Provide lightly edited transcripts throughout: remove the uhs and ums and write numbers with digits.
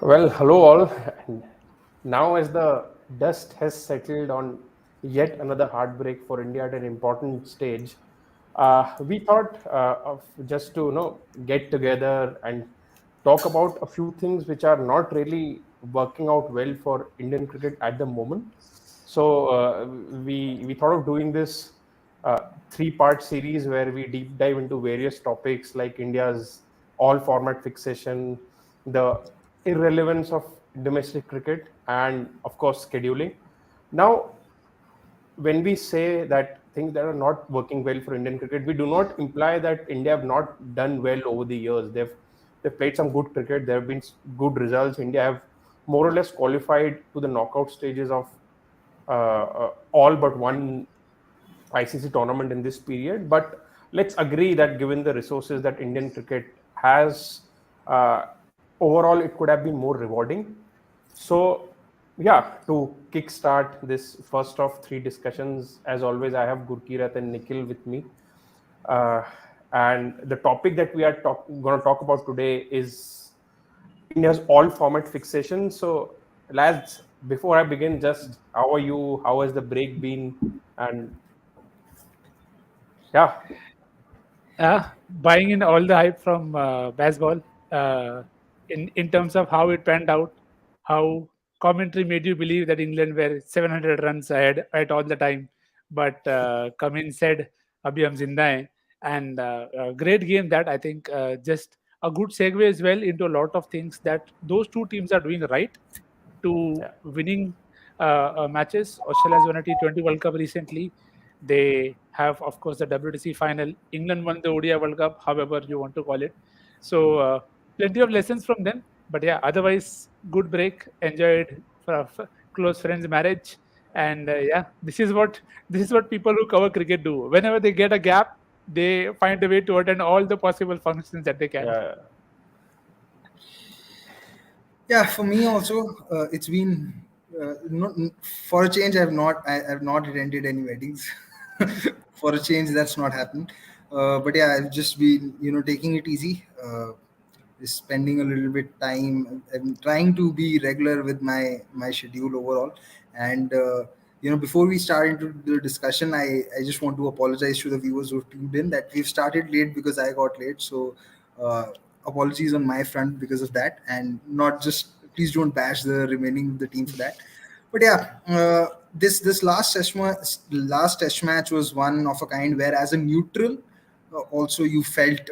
Well, hello all. And now, as the dust has settled on yet another heartbreak for India at an important stage, we thought of just to get together and talk about a few things which are not really working out well for Indian cricket at the moment. So we thought of doing this uh, three-part series where we deep dive into various topics like India's all format fixation, the irrelevance of domestic cricket, and of course scheduling. Now, when we say that things that are not working well for Indian cricket, we do not imply that India have not done well over the years. They've played some good cricket. There have been good results. India have more or less qualified to the knockout stages of all but one ICC tournament in this period. But let's agree that given the resources that Indian cricket has, uh, overall it could have been more rewarding. So, yeah, to kickstart this first of three discussions, as always, I have Gurkirat and Nikhil with me. Uh, and the topic that we are going to talk about today is India's all format fixation. So, lads, before I begin, just how are you? How has the break been? And yeah, Buying in all the hype from baseball uh, in terms of how it panned out, how commentary made you believe that England were 700 runs ahead at all the time, but Cummins said, "Abhi hum zinda hain," and a great game that I think just a good segue as well into a lot of things that those two teams are doing right to yeah. winning matches. Australia has won a T20 World Cup recently. They have, of course, the WTC final. England won the ODI World Cup, however you want to call it. So, plenty of lessons from them. But yeah, otherwise, good break. Enjoyed close friends' marriage, and yeah, this is what people who cover cricket do. Whenever they get a gap, they find a way to attend all the possible functions that they can. Yeah, Yeah, for me also, it's been not, for a change. I've not attended any weddings. For a change, that's not happened. But yeah, I've just been taking it easy, just spending a little bit time. I'm trying to be regular with my schedule overall, and before we start into the discussion, I just want to apologize to the viewers who tuned in that we've started late because I got late. So uh, apologies on my front because of that, and not just please don't bash the remaining of the team for that. But yeah, this last test match was one of a kind where, as a neutral, also you felt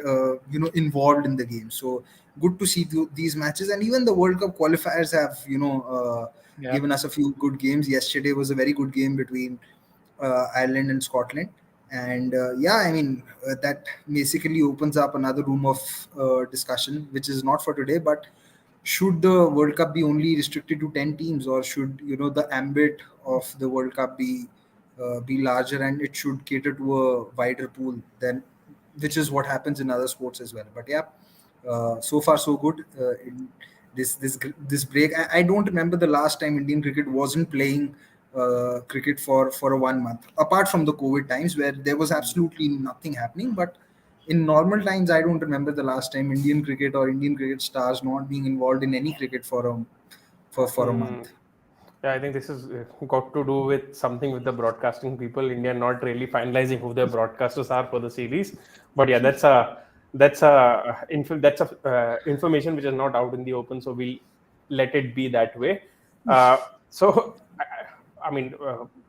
involved in the game. So good to see these matches, and even the World Cup qualifiers have Yeah. given us a few good games. Yesterday was a very good game between Ireland and Scotland. And yeah, I mean, that basically opens up another room of discussion, which is not for today. But should the World Cup be only restricted to 10 teams, or should the ambit of the World Cup be larger, and it should cater to a wider pool than, which is what happens in other sports as well. But yeah, so far so good. In this break, I don't remember the last time Indian cricket wasn't playing cricket for a 1 month, apart from the COVID times where there was absolutely nothing happening. But in normal times, I don't remember the last time Indian cricket or Indian cricket stars not being involved in any cricket for a Hmm. month. Yeah, I think this is got to do with something with the broadcasting people. India not really finalizing who their broadcasters are for the series, but yeah, that's a information which is not out in the open, so we'll let it be that way. So, I mean,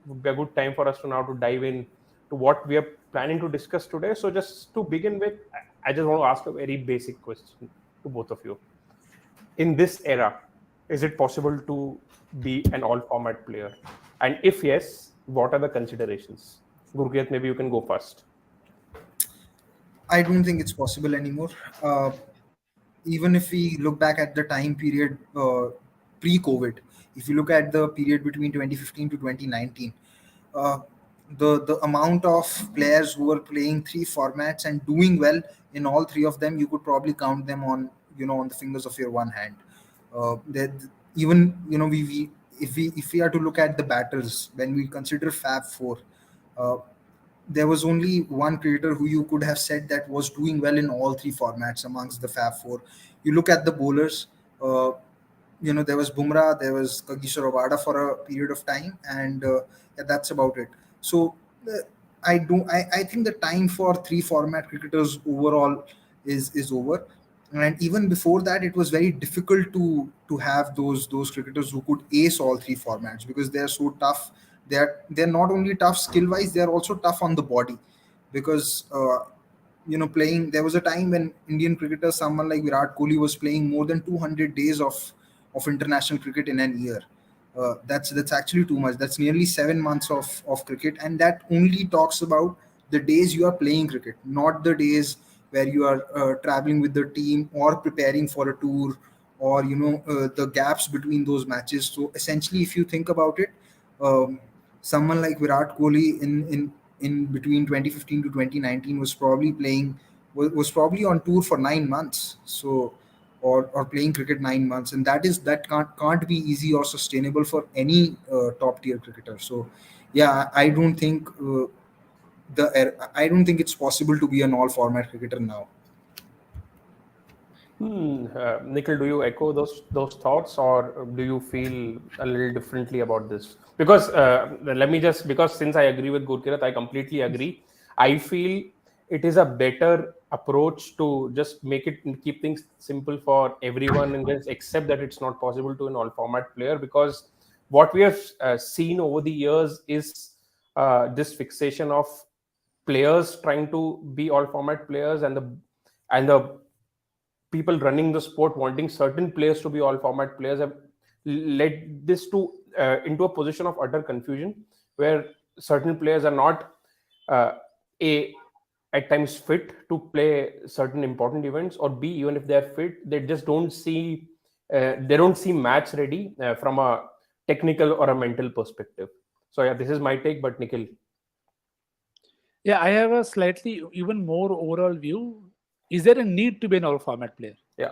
would be a good time for us to now to dive in to what we are planning to discuss today. So, just to begin with, I just want to ask a very basic question to both of you. In this era, is it possible to be an all format player? And if yes, what are the considerations? Gurkeet, maybe you can go first. I don't think it's possible anymore. Uh, Even if we look back at the time period pre-COVID, if you look at the period between 2015 to 2019, uh, the amount of players who were playing three formats and doing well in all three of them, you could probably count them on the fingers of your one hand. That even if we are to look at the batters, when we consider Fab Four, uh, there was only one cricketer who you could have said that was doing well in all three formats amongst the Fab Four. You look at the bowlers. Uh, there was Bumrah, there was Kagiso Rabada for a period of time, and yeah, that's about it. So uh, I think the time for three format cricketers overall is over. And even before that, it was very difficult to have those cricketers who could ace all three formats, because they are so tough. They're not only tough skill wise, they are also tough on the body, because playing, there was a time when Indian cricketers, someone like Virat Kohli, was playing more than 200 days of international cricket in an year. That's actually too much. That's nearly 7 months of cricket, and that only talks about the days you are playing cricket, not the days where you are traveling with the team or preparing for a tour, or the gaps between those matches. So essentially, if you think about it, um, someone like Virat Kohli in between 2015 to 2019 was probably was probably on tour for 9 months. So or playing cricket 9 months, and that can't be easy or sustainable for any top tier cricketer. So yeah, I don't think it's possible to be an all format cricketer now. Nikhil, do you echo those thoughts, or do you feel a little differently about this? Because let me just, because since I agree with Gurkirat, I completely agree. I feel it is a better approach to just keep things simple for everyone, and just accept that it's not possible to an all format player, because what we have seen over the years is this fixation of players trying to be all format players, and the people running the sport wanting certain players to be all format players have led this to into a position of utter confusion, where certain players are not uh, a at times fit to play certain important events, or b, even if they're fit, they don't seem match ready from a technical or a mental perspective. So yeah, this is my take, but Nikhil. Yeah, I have a slightly even more overall view. Is there a need to be an all format player? Yeah.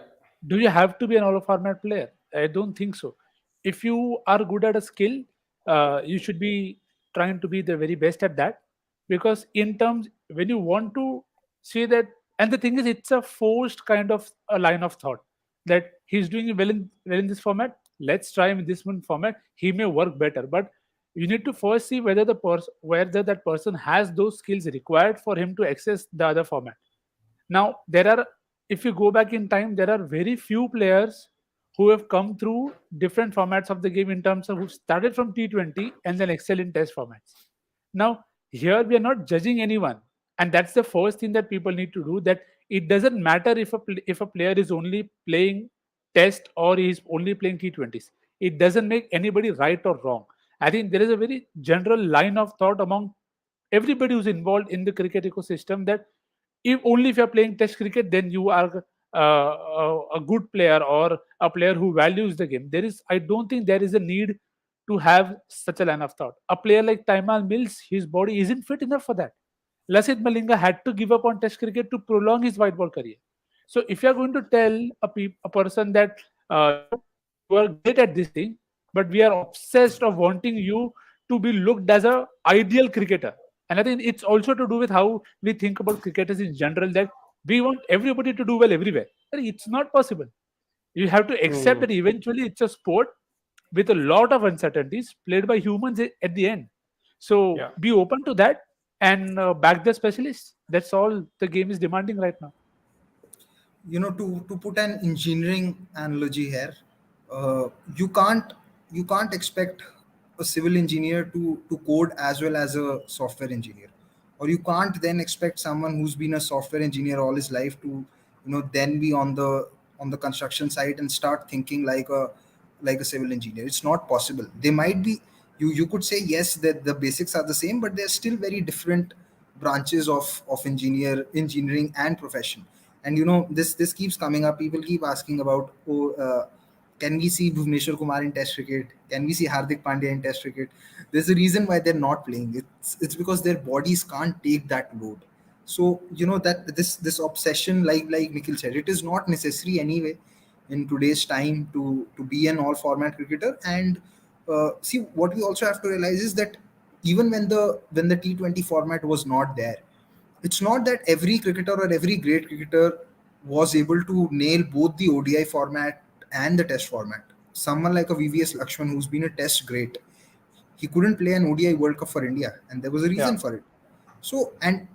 Do you have to be an all format player? I don't think so. If you are good at a skill, you should be trying to be the very best at that. Because in terms, when you want to see that, and the thing is, it's a forced kind of a line of thought that he's doing well in this format. Let's try him in this one format. He may work better, but you need to first see whether that person has those skills required for him to access the other format. Now, if you go back in time, there are very few players who have come through different formats of the game, in terms of who started from T20 and then excel in test formats. Now, here we are not judging anyone, and that's the first thing that people need to do. That it doesn't matter if a player is only playing test or is only playing T20s. It doesn't make anybody right or wrong. I think there is a very general line of thought among everybody who's involved in the cricket ecosystem, that if you're playing test cricket, then you are a good player, or a player who values the game. I don't think there is a need to have such a line of thought. A player like Taimal Mills, his body isn't fit enough for that. Lasit Malinga had to give up on test cricket to prolong his white ball career. So if you're going to tell a person that you are great at this thing, but we are obsessed of wanting you to be looked as a ideal cricketer. And I think it's also to do with how we think about cricketers in general, that we want everybody to do well everywhere. But it's not possible. You have to accept Hmm. that eventually it's a sport with a lot of uncertainties played by humans at the end. So Yeah. be open to that, and back the specialists. That's all the game is demanding right now. To put an engineering analogy here, uh, you can't you can't expect a civil engineer to code as well as a software engineer, or you can't then expect someone who's been a software engineer all his life to then be on the construction site and start thinking like a civil engineer. It's not possible. They might be, you could say yes, that the basics are the same, but they're still very different branches of engineering and profession. And this keeps coming up. People keep asking about, can we see Bhuvneshwar Kumar in test cricket? Can we see Hardik Pandya in test cricket? There's a reason why they're not playing. It's because their bodies can't take that load. So that this obsession, like Nikhil said, it is not necessary anyway in today's time to be an all format cricketer. And see, what we also have to realize is that even when the T20 format was not there, it's not that every cricketer or every great cricketer was able to nail both the ODI format and the test format. someone like a VVS Lakshman, who's been a test great, he couldn't play an ODI World Cup for India, and there was a Yeah. reason for it. So, and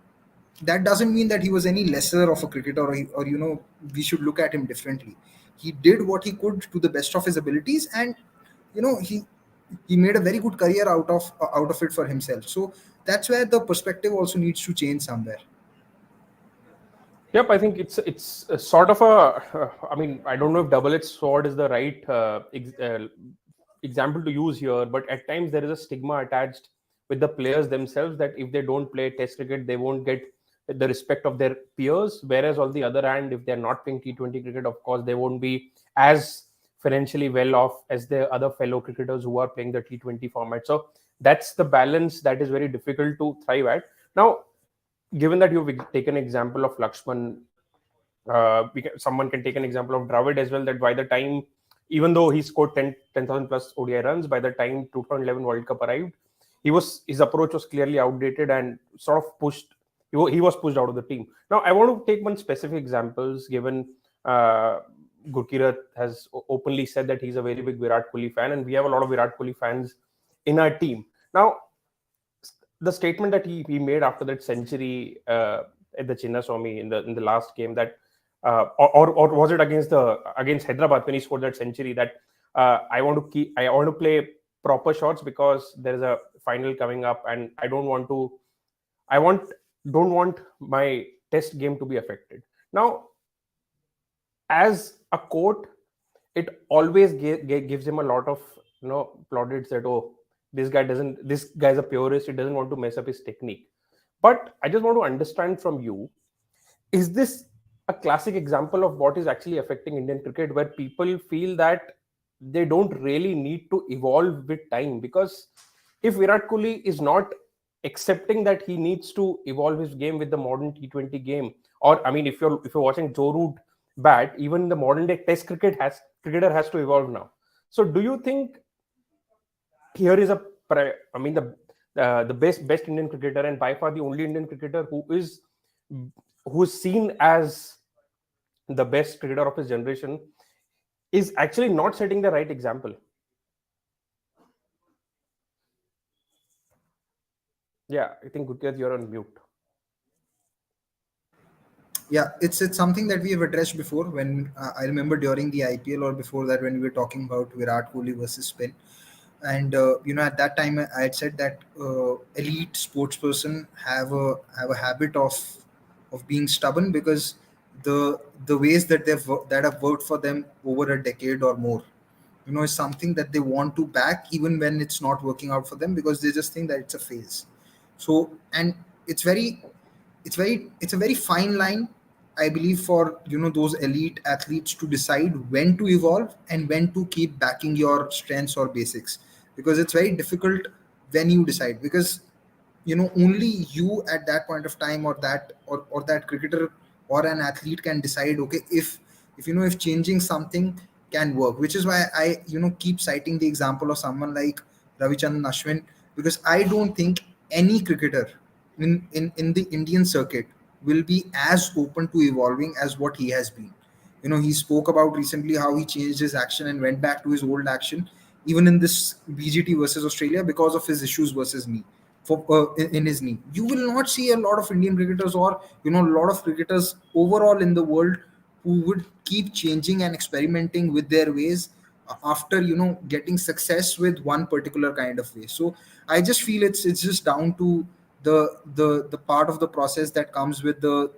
that doesn't mean that he was any lesser of a cricketer, or we should look at him differently. He did what he could to the best of his abilities, and he made a very good career out of it for himself. So that's where the perspective also needs to change somewhere. Yep, I think it's a sort of a. I mean, I don't know if double-edged sword is the right example to use here, but at times there is a stigma attached with the players themselves that if they don't play Test cricket, they won't get the respect of their peers. Whereas on the other hand, if they're not playing T20 cricket, of course, they won't be as financially well off as their other fellow cricketers who are playing the T20 format. So that's the balance that is very difficult to thrive at. Now, given that you've taken example of Lakshman, someone can take an example of Dravid as well. That by the time, even though he scored 10,000 plus ODI runs, by the time 2011 World Cup arrived, his approach was clearly outdated and sort of pushed. He was pushed out of the team. Now, I want to take one specific examples. Given Gurkirat has openly said that he's a very big Virat Kohli fan, and we have a lot of Virat Kohli fans in our team. Now, the statement that he made after that century at the Chinnaswamy in the last game, that or was it against Hyderabad when he scored that century, that I want to play proper shots because there is a final coming up and don't want my test game to be affected. Now, as a quote, it always gives him a lot of plaudits that, oh, this guy's a purist, he doesn't want to mess up his technique. But I just want to understand from you, is this a classic example of what is actually affecting Indian cricket, where people feel that they don't really need to evolve with time? Because if Virat Kohli is not accepting that he needs to evolve his game with the modern T20 game, or I mean, if you're watching Joe Root bat, even the modern day Test cricketer has to evolve now. So, do you think here is the best Indian cricketer, and by far the only Indian cricketer who is seen as the best cricketer of his generation, is actually not setting the right example? Yeah, I think Gurkirat, you're on mute. Yeah, it's something that we have addressed before. When I remember during the IPL or before that, when we were talking about Virat Kohli versus spin, and at that time I had said that elite sports person have a habit of being stubborn, because the ways that that have worked for them over a decade or more, is something that they want to back even when it's not working out for them, because they just think that it's a phase. So, and it's very it's a very fine line, I believe, for those elite athletes to decide when to evolve and when to keep backing your strengths or basics, because it's very difficult when you decide, because only you at that point of time, or that cricketer or an athlete can decide, okay, if changing something can work, which is why I keep citing the example of someone like Ravichandran Ashwin, because I don't think any cricketer in the Indian circuit will be as open to evolving as what he has been. He spoke about recently how he changed his action and went back to his old action, even in this BGT versus Australia, because of his issues versus knee. In his knee, you will not see a lot of Indian cricketers, or a lot of cricketers overall in the world, who would keep changing and experimenting with their ways after getting success with one particular kind of way. So I just feel it's just down to the part of the process that comes with the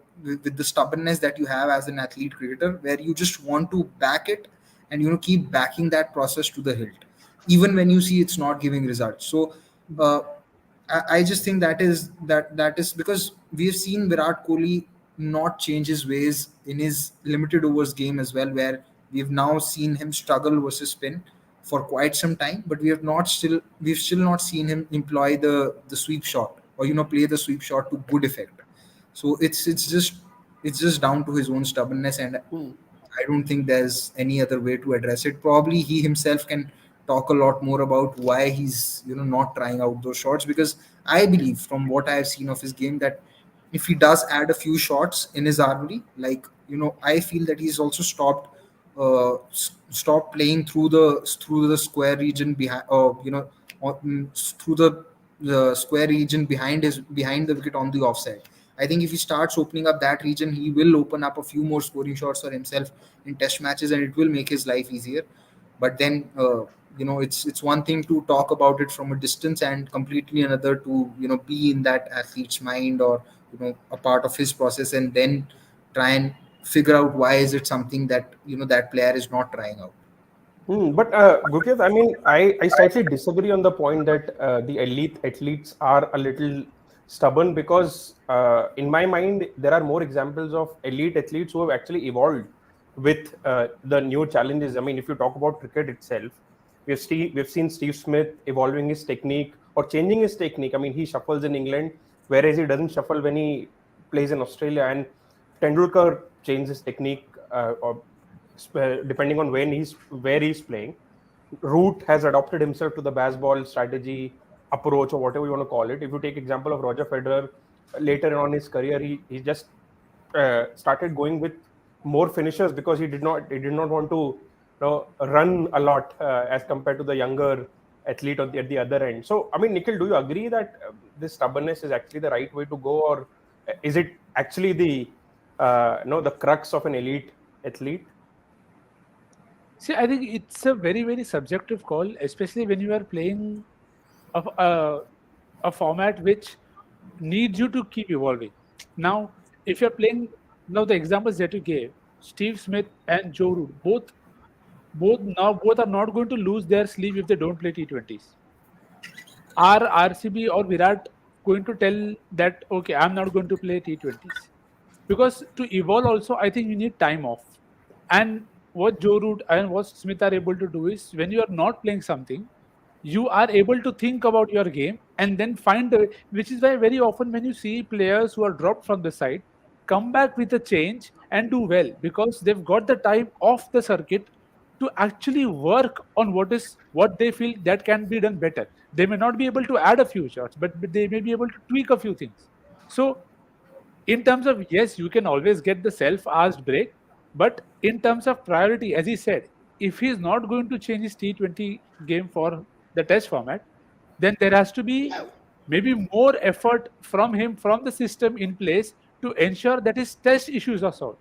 stubbornness that you have as an athlete cricketer, where you just want to back it, and keep backing that process to the hilt, even when you see it's not giving results. So uh, I just think that is because we have seen Virat Kohli not change his ways in his limited overs game as well, where we've now seen him struggle versus spin for quite some time, but we've still not seen him employ the sweep shot, or play the sweep shot to good effect. So it's just down to his own stubbornness, and Hmm. I don't think there's any other way to address it. Probably he himself can talk a lot more about why he's not trying out those shots, because I believe from what I have seen of his game that if he does add a few shots in his armory, like I feel that he's also stopped stop playing through the square region behind, through the square region behind the wicket on the offside. I think if he starts opening up that region, he will open up a few more scoring shots for himself in test matches, and it will make his life easier. But then, it's one thing to talk about it from a distance, and completely another to be in that athlete's mind, or a part of his process, and then try and figure out why is it something that that player is not trying out. But Gurkeet, I mean, I slightly disagree on the point that the elite athletes are a little stubborn, because in my mind, there are more examples of elite athletes who have actually evolved with the new challenges. I mean, if you talk about cricket itself, we've seen Steve Smith evolving his technique or changing his technique. I mean, he shuffles in England, whereas he doesn't shuffle when he plays in Australia. And Tendulkar changed his technique, or depending on where he's playing. Root has adopted himself to the baseball strategy approach, or whatever you want to call it. If you take example of Roger Federer, later on in his career, he just started going with more finishers, because he did not want to run a lot as compared to the younger athlete at the other end. So I mean, Nikhil, do you agree that this stubbornness is actually the right way to go, or is it actually the crux of an elite athlete? See, I think it's a very, very subjective call, especially when you are playing a format which needs you to keep evolving. Now, if you're playing, now the examples that you gave, Steve Smith and Joe Root, both are not going to lose their sleep if they don't play T20s. Are RCB or Virat going to tell that, okay, I'm not going to play T20s? Because to evolve also, I think you need time off. And what Joe Root and what Smith are able to do is, when you are not playing something, you are able to think about your game and then find the way, which is why very often when you see players who are dropped from the side come back with a change and do well, because they've got the time off the circuit to actually work on what they feel that can be done better. They may not be able to add a few shots, but they may be able to tweak a few things. So in terms of, yes, you can always get the self-asked break, but in terms of priority, as he said, if he's not going to change his T20 game for the test format, then there has to be maybe more effort from him, from the system in place, to ensure that his test issues are solved.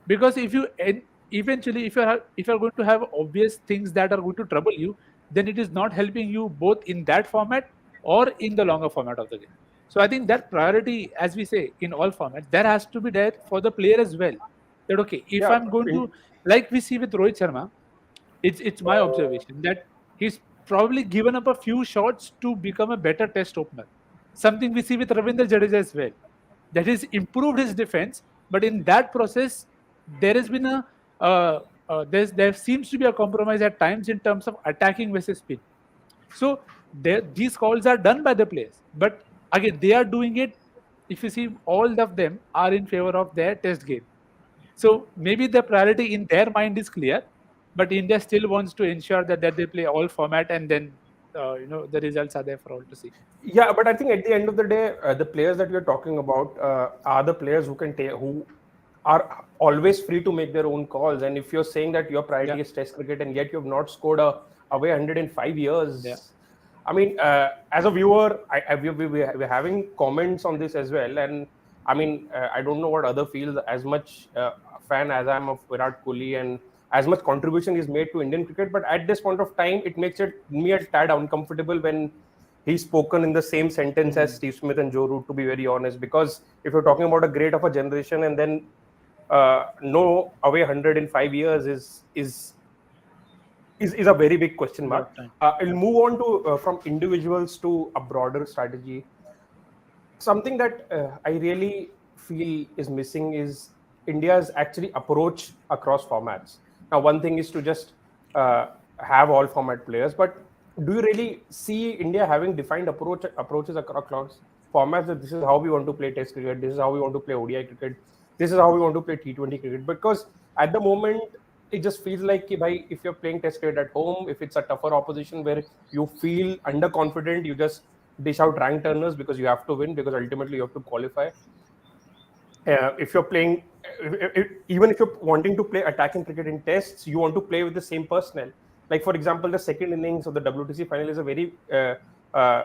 Because eventually, if you're going to have obvious things that are going to trouble you, then it is not helping you both in that format or in the longer format of the game. So I think that priority, as we say in all formats, that has to be there for the player as well. That, okay, if Yeah. I'm going to, like we see with Rohit Sharma, it's my observation that he's probably given up a few shots to become a better test opener. Something we see with Ravindra Jadeja as well. That he's improved his defense, but in that process, there has been there seems to be a compromise at times in terms of attacking versus spin. So these calls are done by the players, but again, they are doing it. If you see, all of them are in favor of their test game. So maybe the priority in their mind is clear, but India still wants to ensure that they play all format, and then the results are there for all to see. Yeah, but I think at the end of the day, the players that we're talking about are the players who are always free to make their own calls. And if you're saying that your priority is Test cricket, and yet you've not scored a away 100 in 5 years, Yeah. I mean, as a viewer, we're having comments on this as well. And I mean, I don't know what other feels. As much a fan as I'm of Virat Kohli, and as much contribution is made to Indian cricket, but at this point of time, it makes me a tad uncomfortable when he's spoken in the same sentence as Steve Smith and Joe Root, to be very honest. Because if you're talking about a great of a generation, and then no away 100 in 5 years is a very big question mark. I'll move on to from individuals to a broader strategy. Something that I really feel is missing is India's actually approach across formats. Now, one thing is to just have all format players, but do you really see India having defined approaches across formats, that this is how we want to play Test cricket, this is how we want to play ODI cricket, this is how we want to play T20 cricket? Because at the moment, it just feels like if you're playing Test cricket at home, if it's a tougher opposition where you feel underconfident, you just dish out rank turners because you have to win, because ultimately you have to qualify. If you're playing, even if you're wanting to play attacking cricket in tests, you want to play with the same personnel. Like for example, the second innings of the WTC final is a very uh,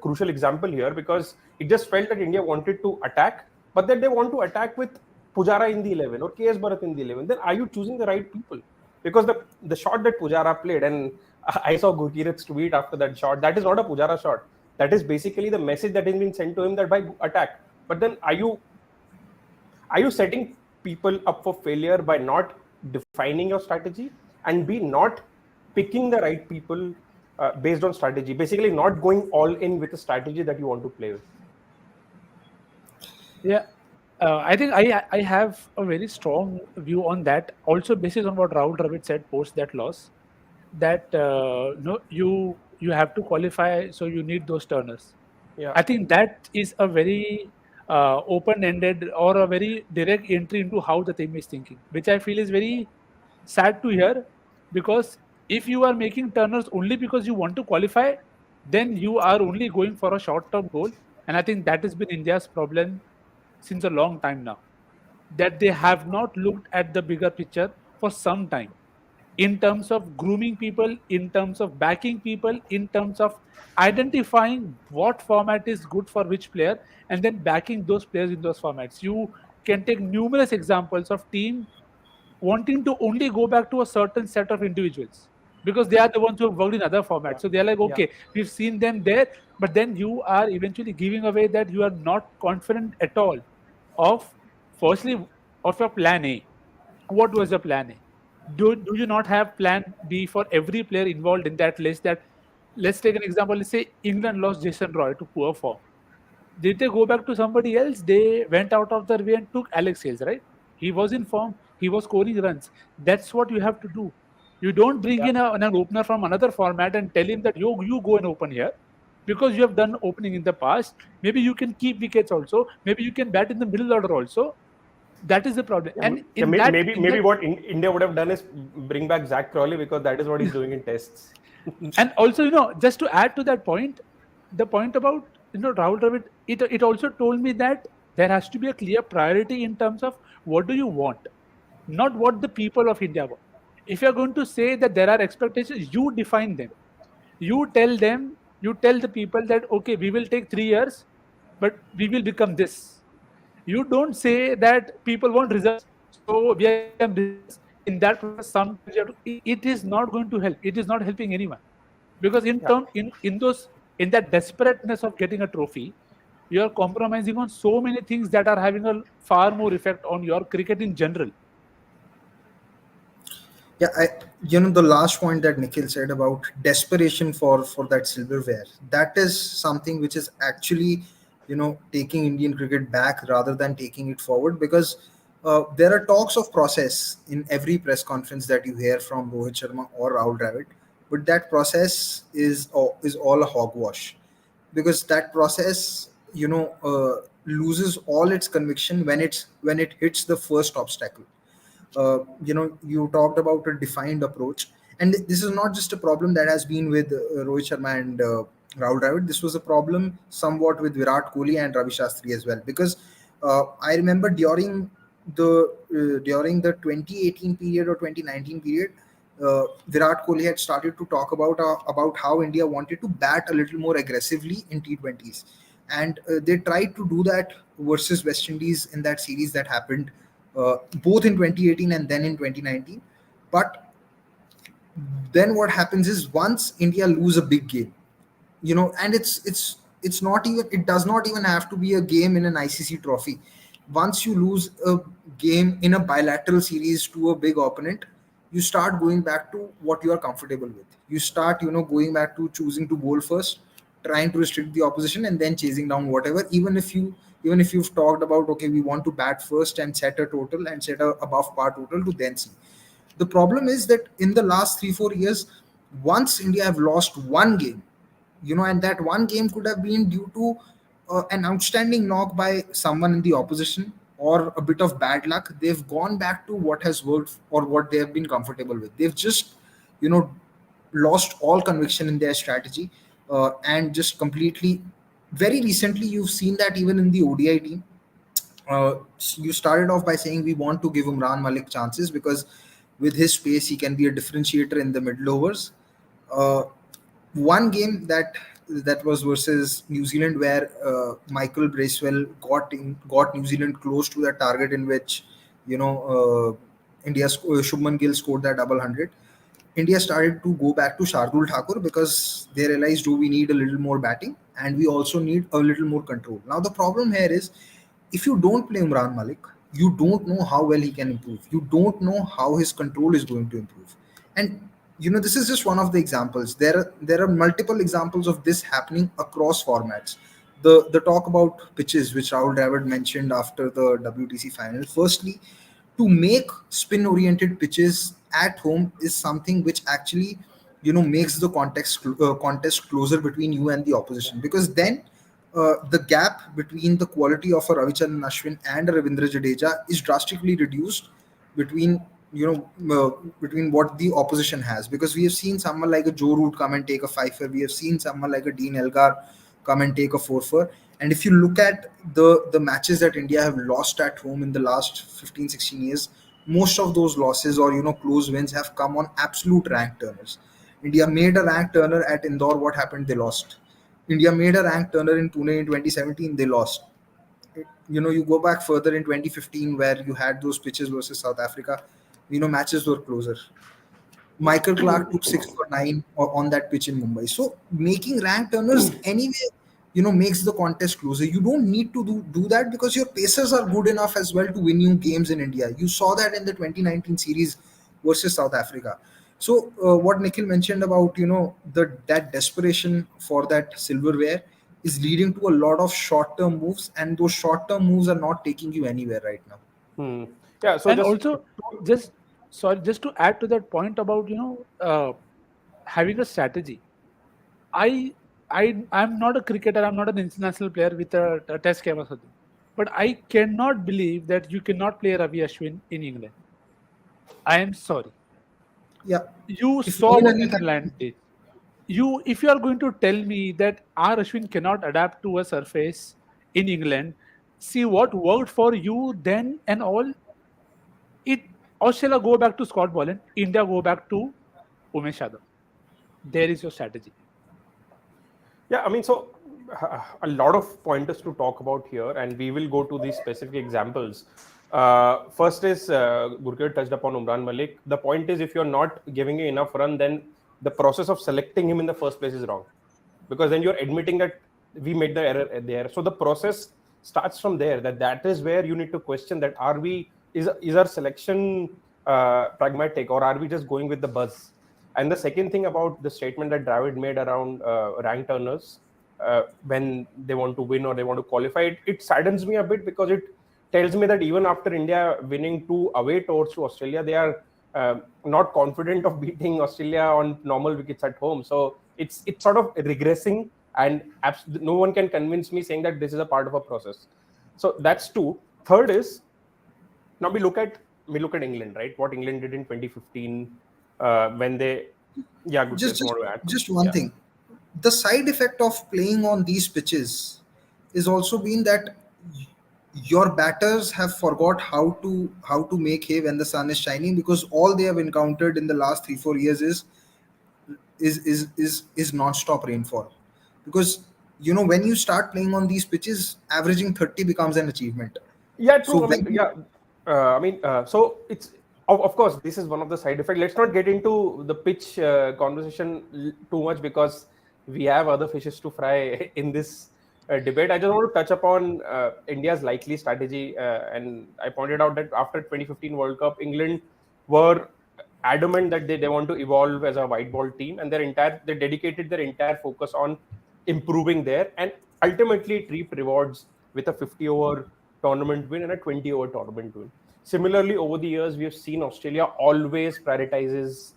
crucial example here, because it just felt that India wanted to attack, but then they want to attack with Pujara in the 11 or KS Bharat in the 11. Then are you choosing the right people? Because the shot that Pujara played, and I saw Gurkirat's tweet after that shot, that is not a Pujara shot. That is basically the message that has been sent to him that by attack. But then are you setting people up for failure by not defining your strategy, and b, not picking the right people based on strategy, basically not going all in with a strategy that you want to play with? Yeah, I think I have a very strong view on that. Also, based on what Rahul Dravid said post that loss, that no, you have to qualify, so you need those turners. Yeah, I think that is a very open-ended or a very direct entry into how the team is thinking, which I feel is very sad to hear. Because if you are making turners only because you want to qualify, then you are only going for a short-term goal, and I think that has been India's problem since a long time now, that they have not looked at the bigger picture for some time, in terms of grooming people, in terms of backing people, in terms of identifying what format is good for which player, and then backing those players in those formats. You can take numerous examples of team wanting to only go back to a certain set of individuals because they are the ones who have worked in other yeah, formats. So they are like, yeah, okay, we've seen them there, but then you are eventually giving away that you are not confident at all of, firstly, of your plan A. What was your plan A? Do you not have plan B for every player involved in that list? That, let's take an example. Let's say England lost Jason Roy to poor form. Did they go back to somebody else? They went out of their way and took Alex Hales, right? He was in form. He was scoring runs. That's what you have to do. You don't bring yeah. in an opener from another format and tell him that you go and open here because you have done opening in the past. Maybe you can keep wickets also. Maybe you can bat in the middle order also. That is the problem. Yeah, And yeah, in that, maybe what India would have done is bring back Zach Crawley, because that is what he's doing in tests. and also, just to add to that point, the point about Rahul Dravid, it also told me that there has to be a clear priority in terms of what do you want, not what the people of India want. If you're going to say that there are expectations, you define them. You tell them, you tell the people that okay, we will take 3 years, but we will become this. You don't say that people want results, so we are going to become this. In that process, sometimes it is not going to help. It is not helping anyone, because Yeah, in that desperateness of getting a trophy, you are compromising on so many things that are having a far more effect on your cricket in general. Yeah, the last point that Nikhil said about desperation for that silverware, that is something which is actually, taking Indian cricket back rather than taking it forward, because there are talks of process in every press conference that you hear from Rohit Sharma or Rahul Dravid, but that process is all a hogwash, because that process, loses all its conviction when it hits the first obstacle. You talked about a defined approach, and this is not just a problem that has been with Rohit Sharma and Rahul Dravid. This was a problem somewhat with Virat Kohli and Ravi Shastri as well, because I remember during the 2018 period or 2019 period, Virat Kohli had started to talk about how India wanted to bat a little more aggressively in T20s, and they tried to do that versus West Indies in that series that happened both in 2018 and then in 2019. But then what happens is, once India lose a big game, and it's not even, it does not even have to be a game in an ICC trophy. Once you lose a game in a bilateral series to a big opponent, you start going back to what you are comfortable with. You start going back to choosing to bowl first, trying to restrict the opposition, and then chasing down whatever, even if you've talked about, okay, we want to bat first and set a total and set a above par total to then see. The problem is that in the last 3-4 years, once India have lost one game, and that one game could have been due to an outstanding knock by someone in the opposition or a bit of bad luck, they've gone back to what has worked or what they have been comfortable with. They've just, you know, lost all conviction in their strategy, and just completely. Very recently, you've seen that even in the ODI team, You started off by saying we want to give Umran Malik chances because with his pace he can be a differentiator in the middle overs. Uh, One game that was versus New Zealand where Michael Bracewell got New Zealand close to that target in which Shubman Gill scored that double hundred. India started to go back to Shardul Thakur because they realized, do we need a little more batting and we also need a little more control. Now the problem here is, if you don't play Imran Malik, you don't know how well he can improve. You don't know how his control is going to improve. And this is just one of the examples. There are multiple examples of this happening across formats. The talk about pitches, which Rahul Dravid mentioned after the WTC final. Firstly, to make spin oriented pitches at home is something which actually makes the contest closer between you and the opposition, because then the gap between the quality of a Ravichandran Ashwin and a Ravindra Jadeja is drastically reduced between between what the opposition has, because we have seen someone like a Joe Root come and take a fifer, we have seen someone like a Dean Elgar come and take a four. And if you look at the matches that India have lost at home in the last 15-16 years, most of those losses or close wins have come on absolute rank turners. India made a rank turner at Indore. What happened? They lost. India made a rank turner in Pune in 2017. They lost. You go back further in 2015 where you had those pitches versus South Africa. Matches were closer. Michael Clark took 6 for 9 on that pitch in Mumbai. So making rank turners anyway, makes the contest closer. You don't need to do that because your pacers are good enough as well to win you games in India. You saw that in the 2019 series versus South Africa. So what Nikhil mentioned about that desperation for that silverware is leading to a lot of short-term moves, and those short-term moves are not taking you anywhere right now. Yeah. So And just also, just to add to that point about having a strategy. I'm not a cricketer. I'm not an international player with a test game or something. But I cannot believe that you cannot play Ravi Ashwin in England. I am sorry. Yeah. You If saw Moeen what Ali Netherlands did. If you are going to tell me that R Ashwin cannot adapt to a surface in England, see what worked for you then and all. It Australia go back to Scott Boland, India go back to Umesh Yadav. There is your strategy. Yeah, I mean, so a lot of pointers to talk about here, and we will go to these specific examples. First is Gurkeet touched upon Umran Malik. The point is, if you're not giving him enough run, then the process of selecting him in the first place is wrong, because then you're admitting that we made the error there. So the process starts from there. That is where you need to question that: is our selection pragmatic, or are we just going with the buzz? And the second thing about the statement that Dravid made around rank turners when they want to win or they want to qualify, it saddens me a bit, because it tells me that even after India winning 2 away tours to Australia, they are not confident of beating Australia on normal wickets at home. So it's sort of regressing, and no one can convince me saying that this is a part of a process. So that's two. Third is, now we look at England, right? What England did in 2015 when they, yeah, good just case, just want to add? just one Yeah. thing, the side effect of playing on these pitches is also been that your batters have forgot how to make hay when the sun is shining, because all they have encountered in the last 3-4 years is non-stop rainfall. Because when you start playing on these pitches, averaging 30 becomes an achievement. Yeah, So true. I mean, when yeah. So it's of course this is one of the side effects. Let's not get into the pitch conversation too much, because we have other fishes to fry in this debate. I just want to touch upon India's likely strategy, and I pointed out that after 2015 World Cup, England were adamant that they want to evolve as a white ball team, and they dedicated their entire focus on improving there, and ultimately it reaped rewards with a 50 over tournament win and a 20 over tournament win. Similarly, over the years, we have seen Australia always prioritizes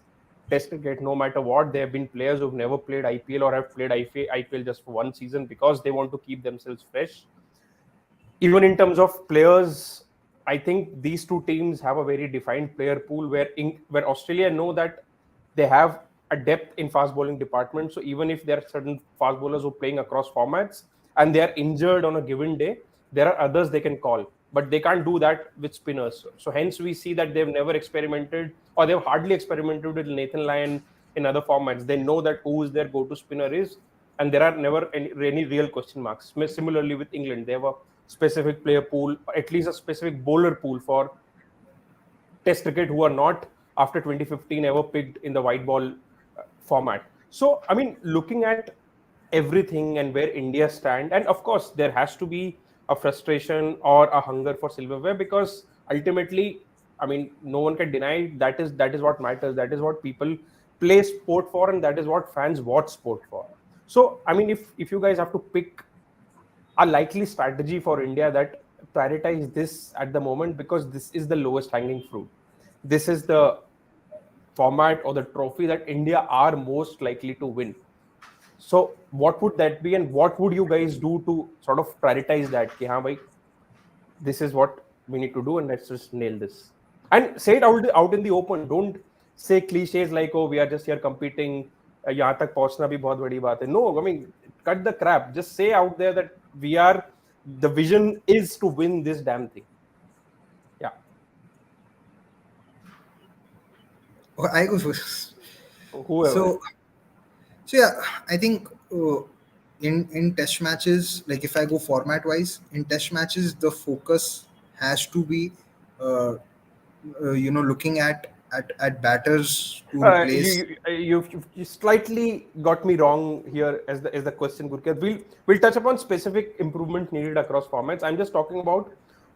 test cricket no matter what. There have been players who've never played IPL or have played IPL just for one season because they want to keep themselves fresh. Even in terms of players, I think these two teams have a very defined player pool where Australia know that they have a depth in fast bowling department. So even if there are certain fast bowlers who are playing across formats and they are injured on a given day, there are others they can call. but they can't do that with spinners. So hence we see that they've never experimented, or they've hardly experimented with Nathan Lyon in other formats. They know that who is their go-to spinner is, and there are never any real question marks. Similarly with England, they have a specific player pool, at least a specific bowler pool for Test cricket, who are not after 2015 ever picked in the white ball format. So, I mean, looking at everything and where India stand, and of course, there has to be a frustration or a hunger for silverware, because ultimately, I mean, no one can deny that is what matters. That is what people play sport for, and that is what fans watch sport for. So, I mean, if you guys have to pick a likely strategy for India that prioritize this at the moment, because this is the lowest hanging fruit. This is the format or the trophy that India are most likely to win. So what would that be, and what would you guys do to sort of prioritize that? Ki, haan, bhai, this is what we need to do, and let's just nail this. And say it out in the open. Don't say cliches like, oh, we are just here competing. यहाँ तक पहुंचना भी बहुत बड़ी बात है. No, I mean, cut the crap. Just say out there that the vision is to win this damn thing. Yeah. I go first. Whoever. So yeah, I think in test matches, like if I go format wise, in test matches, the focus has to be, looking at batters to replace. You slightly got me wrong here as the question, Gurkeet. We'll touch upon specific improvement needed across formats. I'm just talking about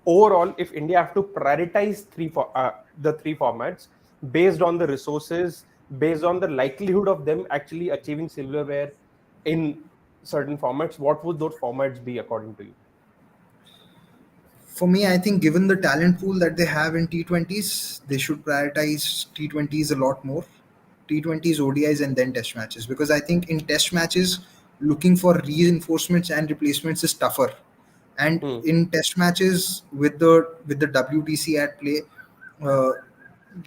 overall, if India have to prioritize the three formats based on the resources, based on the likelihood of them actually achieving silverware in certain formats, what would those formats be according to you? For me, I think given the talent pool that they have in T20s, they should prioritize T20s a lot more. T20s, ODIs, and then test matches. Because I think in test matches, looking for reinforcements and replacements is tougher. And in test matches with the WTC at play, uh,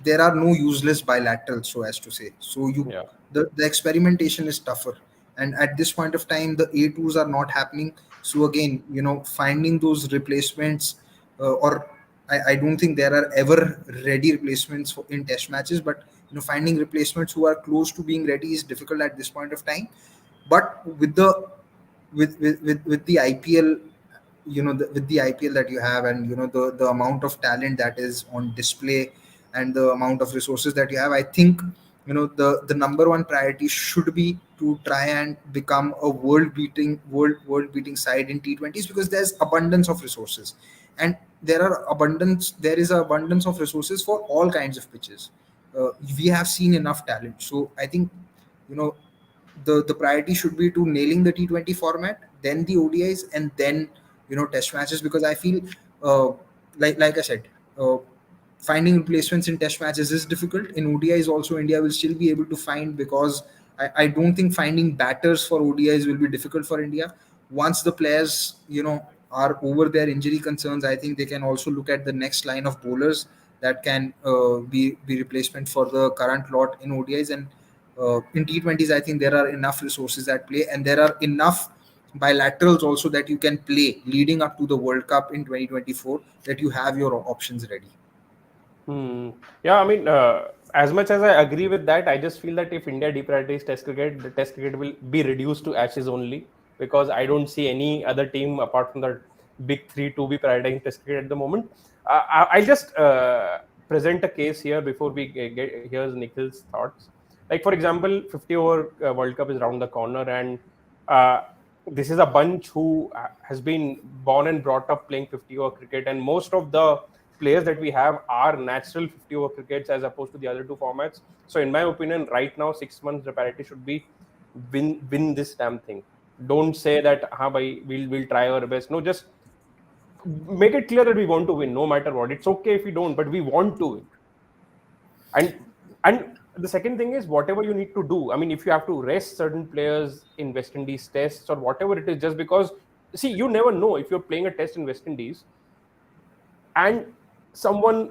there are no useless bilaterals, so as to say. So the experimentation is tougher. And at this point of time, the A2s are not happening. So again, finding those replacements, or I don't think there are ever ready replacements in test matches, but finding replacements who are close to being ready is difficult at this point of time. But with the IPL, with the IPL that you have, and the amount of talent that is on display, and the amount of resources that you have, I think the number one priority should be to try and become a world beating side in T20s, because there's abundance of resources, and there is an abundance of resources for all kinds of pitches. We have seen enough talent, so I think the priority should be to nailing the T20 format, then the ODIs, and then test matches, because I feel like I said, finding replacements in test matches is difficult. In ODIs also, India will still be able to find, because I don't think finding batters for ODIs will be difficult for India. Once the players are over their injury concerns, I think they can also look at the next line of bowlers that can be replacement for the current lot in ODIs. And in T20s, I think there are enough resources at play, and there are enough bilaterals also that you can play leading up to the World Cup in 2024, that you have your options ready. Yeah, I mean, as much as I agree with that, I just feel that if India deprioritize Test cricket, the Test cricket will be reduced to Ashes only, because I don't see any other team apart from the big three to be prioritizing Test cricket at the moment. I'll just present a case here before we here's Nikhil's thoughts. Like, for example, 50 over World Cup is around the corner, and this is a bunch who has been born and brought up playing 50 over cricket, and most of the players that we have are natural 50 over crickets as opposed to the other two formats. So in my opinion, right now, 6 months the priority should be win this damn thing. Don't say that we'll try our best. No, just make it clear that we want to win no matter what. It's okay if we don't, but we want to win. And the second thing is, whatever you need to do, I mean, if you have to rest certain players in West Indies tests or whatever it is, just because, see, you never know if you're playing a test in West Indies and someone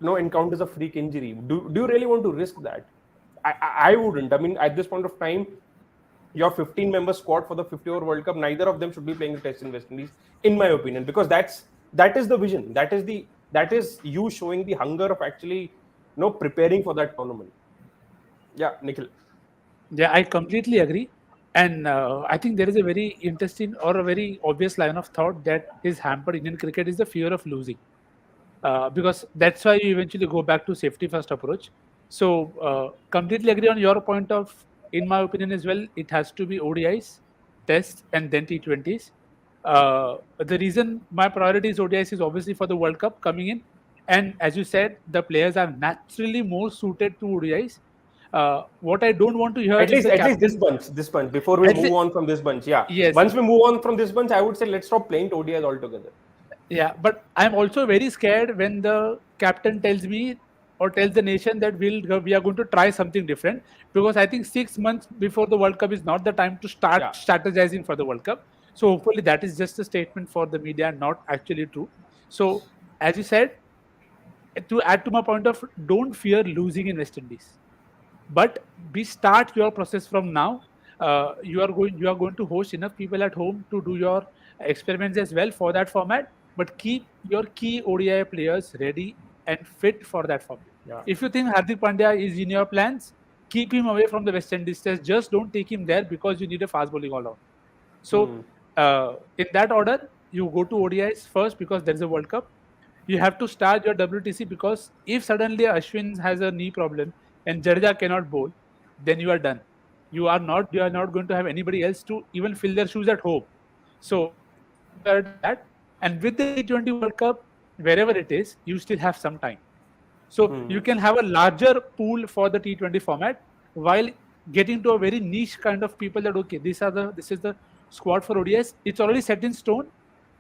encounters a freak injury. Do you really want to risk that? I wouldn't. I mean, at this point of time, your 15-member squad for the 50 over World Cup, neither of them should be playing a test in West Indies, in my opinion, because that's that is the vision. That is you showing the hunger of actually preparing for that tournament. Yeah, Nikhil. Yeah, I completely agree. And I think there is a very interesting or a very obvious line of thought that is hampered Indian cricket is the fear of losing. Because that's why you eventually go back to safety first approach. So completely agree on your point of, in my opinion as well, it has to be ODIs, tests, and then T20s. The reason my priority is ODIs is obviously for the World Cup coming in, and as you said, the players are naturally more suited to ODIs. What I don't want to hear At is least, the this captain. bunch, before we At move least, on from this bunch. Yeah, yes, once we move on from this bunch, I would say let's stop playing ODIs altogether. yeah, but I'm also very scared when the captain tells me or tells the nation that we are going to try something different, because I think 6 months before the World Cup is not the time to start Yeah. strategizing for the World Cup. So hopefully that is just a statement for the media, not actually true. So as you said, to add to my point of, don't fear losing in West Indies, but we start your process from now. You are going to host enough people at home to do your experiments as well for that format, but keep your key ODI players ready and fit for that format. Yeah. If you think Hardik Pandya is in your plans, keep him away from the West Indies test. Just don't take him there because you need a fast bowling all round. So in that order, you go to ODIs first because there is a World Cup. You have to start your WTC, because if suddenly Ashwin has a knee problem and Jadeja cannot bowl, then you are done. You are not going to have anybody else to even fill their shoes at home. So first priority is that, and with the T20 World Cup, wherever it is, you still have some time. So you can have a larger pool for the T20 format while getting to a very niche kind of people that, okay, this is the squad for ODS. It's already set in stone,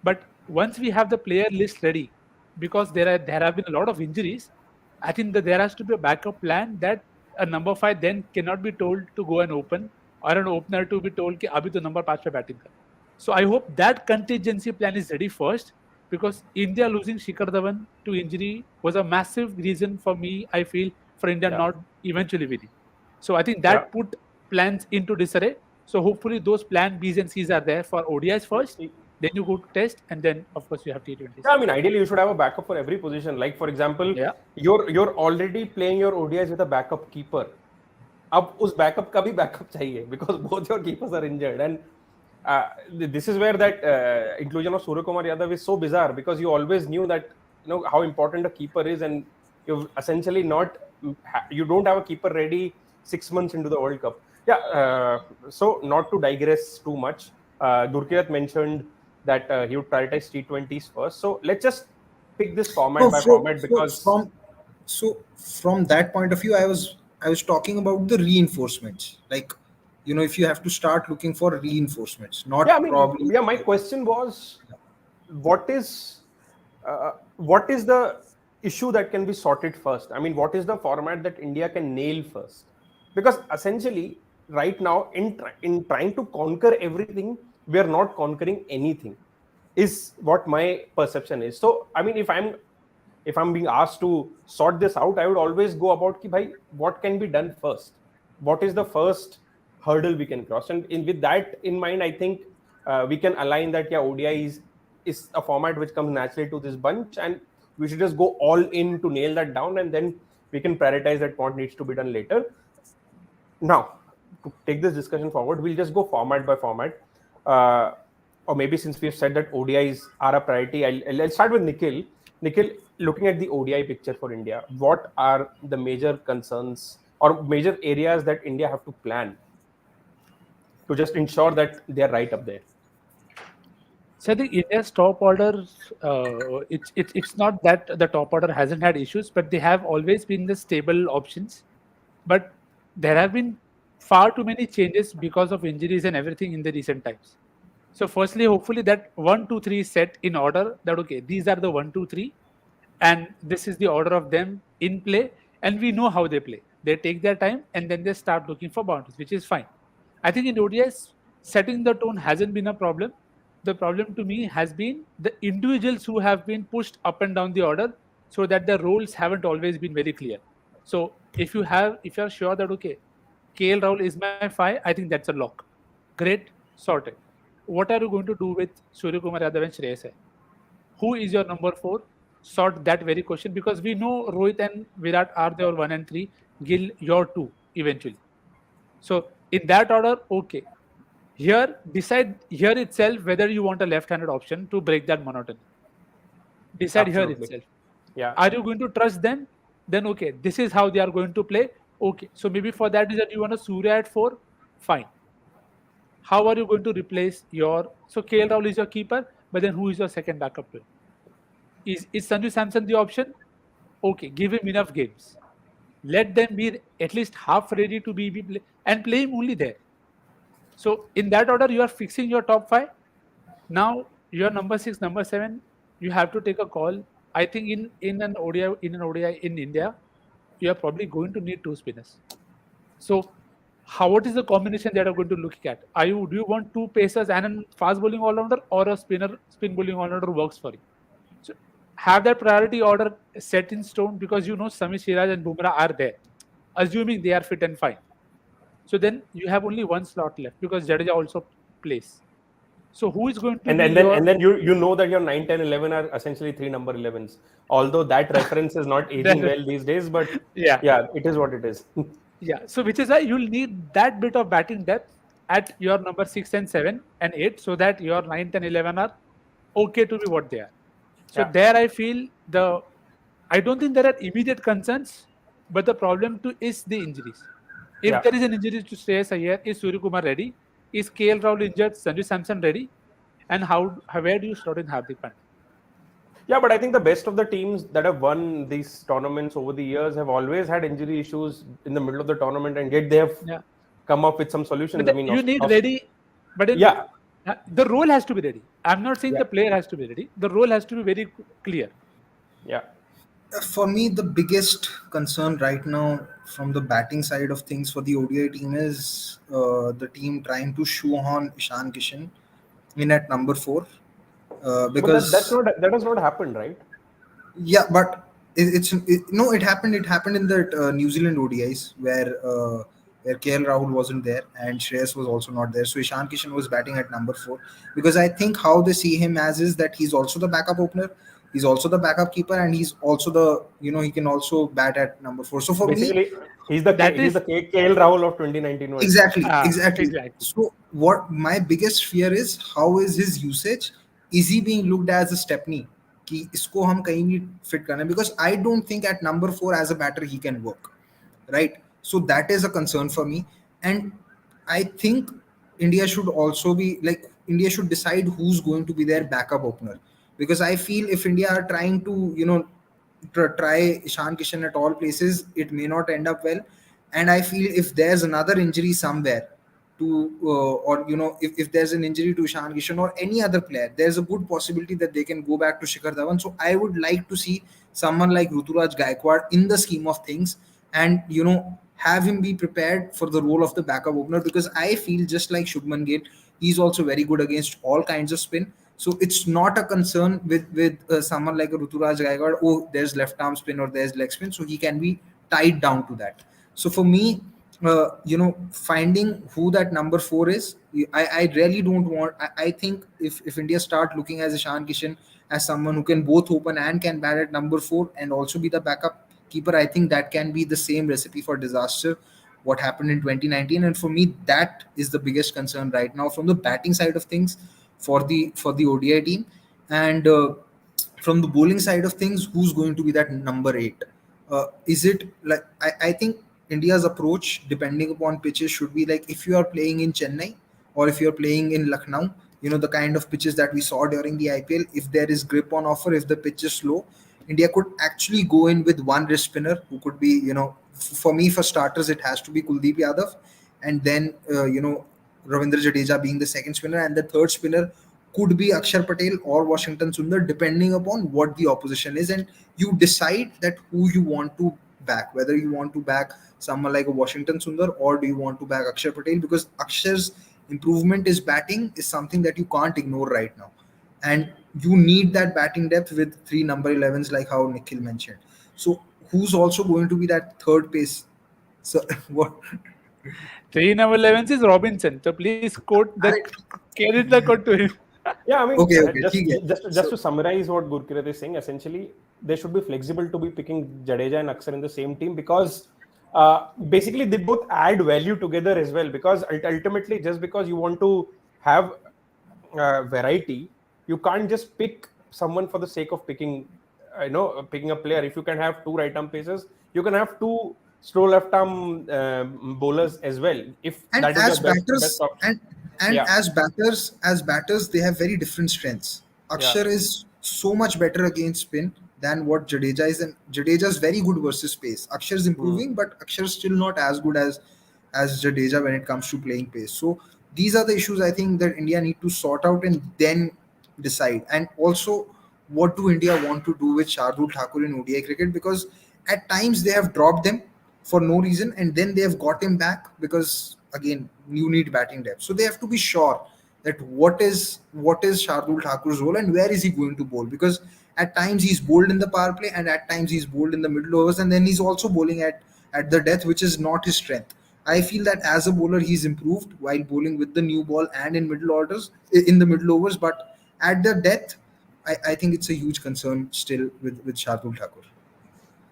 but once we have the player list ready, because there have been a lot of injuries, I think that there has to be a backup plan that a number five then cannot be told to go and open, or an opener to be told कि अभी तो number 5 पे batting कर. So I hope that contingency plan is ready first, because India losing Shikhar Dhawan to injury was a massive reason for me, I feel, for India Yeah. not eventually winning. So I think Yeah. that put plans into disarray. So hopefully those plan Bs and Cs are there for ODIs first, then you go to test, and then of course you have T20s. Yeah, I mean, ideally you should have a backup for every position. Like for example, Yeah. you're already playing your ODIs with a backup keeper. अब उस backup का भी backup चाहिए because both your keepers are injured, and this is where that inclusion of Surya Kumar Yadav is so bizarre, because you always knew that how important a keeper is, and you've essentially you don't have a keeper ready 6 months into the World Cup. Yeah, so not to digress too much, Durkirat mentioned that he would prioritize T20s first. So let's just pick this format No, by format, because from that point of view, I was talking about the reinforcements. Like, if you have to start looking for reinforcements, not yeah, I mean, probably. yeah, my question was, what is the issue that can be sorted first? I mean, what is the format that India can nail first? Because essentially, right now, in trying to conquer everything, we are not conquering anything, is what my perception is. So, I mean, if I'm being asked to sort this out, I would always go about ki bhai, what can be done first? What is the first hurdle we can cross? And with that in mind, I think we can align that ODI is a format which comes naturally to this bunch, and we should just go all in to nail that down, and then we can prioritize that what needs to be done later. Now, to take this discussion forward, we'll just go format by format. Or maybe since we've said that ODIs are a priority, I'll start with Nikhil. Nikhil, looking at the ODI picture for India, what are the major concerns or major areas that India have to plan to just ensure that they're right up there? So I think India's top order, it's not that the top order hasn't had issues, but they have always been the stable options. But there have been far too many changes because of injuries and everything in the recent times. So firstly, hopefully that 1, 2, 3 set in order, that okay, these are the 1, 2, 3, and this is the order of them in play, and we know how they play. They take their time and then they start looking for boundaries, which is fine. I think in ODS, setting the tone hasn't been a problem. The problem to me has been the individuals who have been pushed up and down the order, so that the roles haven't always been very clear. So if you're sure that okay, KL Rahul is my 5, I think that's a lock. Great, sorted. What are you going to do with Surya Kumar Yadav and Shreyas Iyer? who is your number 4? Sort that very question, because we know Rohit and Virat are their 1 and 3, Gill your 2 eventually. So in that order, okay. Here, decide here itself whether you want a left-handed option to break that monotony. Decide here Absolutely. itself. Yeah. Are you going to trust them? Then okay, this is how they are going to play. Okay, so maybe for that reason you want a Surya at 4. Fine. How are you going to replace your, so KL Rahul is your keeper, but then who is your second backup to him? Is Sanju Samson the option? Okay, give him enough games. Let them be at least half ready to be play, and play him only there. So in that order, you are fixing your top 5. Now your number 6, number 7, you have to take a call. I think in an ODI in India, you are probably going to need 2 spinners. So what is the combination that are going to look at? Do you want 2 pacers and a fast bowling all rounder, or a spin bowling all rounder works for you? So have that priority order set in stone, because you know Sami Siraj and Bumrah are there, assuming they are fit and fine. So then you have only 1 slot left, because Jadeja also plays. So who is going to And be then your and then you know that your 9, 10, 11 are essentially 3 number 11s. Although that reference is not aging That- well these days, but yeah. yeah, it is what it is. Yeah, so which is why you'll need that bit of batting depth at your number 6 and 7 and 8, so that your 9, 10, 11 are okay to be what they are. So Yeah. there I feel I don't think there are immediate concerns, but the problem too is the injuries. If Yeah. there is an injury to Shreyas Iyer, is Surya Kumar ready? Is KL Rahul injured? Sanju Samson ready? And where do you slot in Hardik Pandya? Yeah, but I think the best of the teams that have won these tournaments over the years have always had injury issues in the middle of the tournament, and yet they have Yeah. come up with some But solutions. I mean, you need ready, but yeah, the role has to be ready. I'm not saying yeah, the player has to be ready. The role has to be very clear. yeah. For me, the biggest concern right now from the batting side of things for the ODI team is the team trying to shoehorn Ishan Kishan in at number 4, But because that has not happened, right? yeah, but no, it happened. It happened in the New Zealand ODIs where KL Rahul wasn't there and Shreyas was also not there. So Ishan Kishan was batting at number 4, because I think how they see him as is that he's also the backup opener, he's also the backup keeper, and he's also the he can also bat at number 4. So for me, Basically, he's the That he's is the KL Rahul of 2019 World Cup. exactly. exactly. So what my biggest fear is, how is his usage? Is he being looked as a Stepney? कि इसको हम कहीं भी fit करना है? Because I don't think at number 4 as a batter he can work, right? So that is a concern for me, and I think India should decide who's going to be their backup opener, because I feel if India are trying to try Ishan Kishan at all places, it may not end up well. And I feel if there's another injury somewhere if there's an injury to Ishan Kishan or any other player, there's a good possibility that they can go back to Shikhar Dhawan. So I would like to see someone like Ruturaj Gaikwad in the scheme of things, and have him be prepared for the role of the backup opener, because I feel just like Shubman Gill, he's also very good against all kinds of spin. So it's not a concern with someone like a Ruturaj Gaikwad. Oh, there's left arm spin or there's leg spin, so he can be tied down to that. So for me, finding who that number 4 is, I really don't want. I think if India start looking at Ishan Kishan as someone who can both open and can bat at number 4 and also be the backup keeper, I think that can be the same recipe for disaster what happened in 2019. And for me, that is the biggest concern right now from the batting side of things for the ODI team. And from the bowling side of things, who's going to be that number 8? Is it like I think India's approach, depending upon pitches, should be like, if you are playing in Chennai or if you're playing in Lucknow, the kind of pitches that we saw during the IPL, if there is grip on offer, if the pitch is slow, India could actually go in with one wrist spinner who could be, for me, for starters, it has to be Kuldeep Yadav, and then, Ravindra Jadeja being the second spinner, and the third spinner could be Akshar Patel or Washington Sundar, depending upon what the opposition is. And you decide that who you want to back, whether you want to back someone like a Washington Sundar or do you want to back Akshar Patel, because Akshar's improvement is batting is something that you can't ignore right now. And you need that batting depth with 3 number 11s, like how Nikhil mentioned. So who's also going to be that third pace? So what? 3 number 11 is Robinson. So please quote the credit the quote to him. Yeah, I mean, Okay, okay, just ठीक है. just So to summarize what Gurkirat is saying, essentially, they should be flexible to be picking Jadeja and Akshar in the same team because basically they both add value together as well. Because ultimately, just because you want to have variety, you can't just pick someone for the sake of picking, picking a player. If you can have two right arm pacers, you can have two slow left arm bowlers as well. If and that is your as best batters option, and yeah, as batters they have very different strengths. yeah. Akshar is so much better against spin than what Jadeja is, and Jadeja is very good versus pace. Akshar is Hmm. improving, but Akshar is still not as good as Jadeja when it comes to playing pace. So these are the issues I think that India need to sort out and then decide. And also, what do India want to do with Shardul Thakur in ODI cricket? Because at times they have dropped them for no reason, and then they have got him back because again you need batting depth. So they have to be sure that what is Shardul Thakur's role and where is he going to bowl, because at times he's bowled in the power play and at times he's bowled in the middle overs, and then he's also bowling at the death, which is not his strength. I feel that as a bowler he's improved while bowling with the new ball and in the middle overs, but at the death I think it's a huge concern still with Shardul Thakur.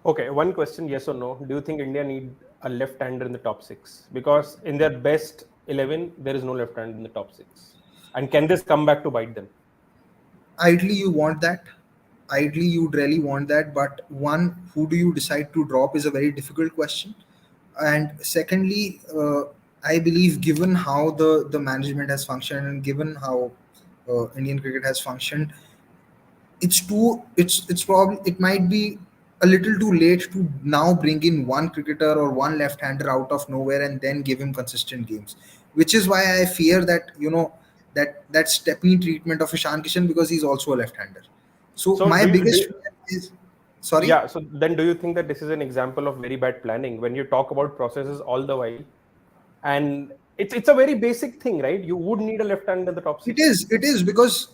Okay, one question, yes or no. Do you think India need a left-hander in the top six? Because in their best 11, there is no left-hander in the top six. And can this come back to bite them? Ideally you want that, ideally you'd really want that, but one, who do you decide to drop is a very difficult question. And secondly, I believe given how the management has functioned and given how Indian cricket has functioned, it's probably, it might be a little too late to now bring in one cricketer or one left-hander out of nowhere and then give him consistent games, which is why I fear that that Stepney treatment of Ishan Kishan, because he's also a left-hander. So So my do you, biggest do, fear is, sorry. yeah, so then do you think that this is an example of very bad planning when you talk about processes all the while? And it's a very basic thing, right? You would need a left-hander in the top six. It is because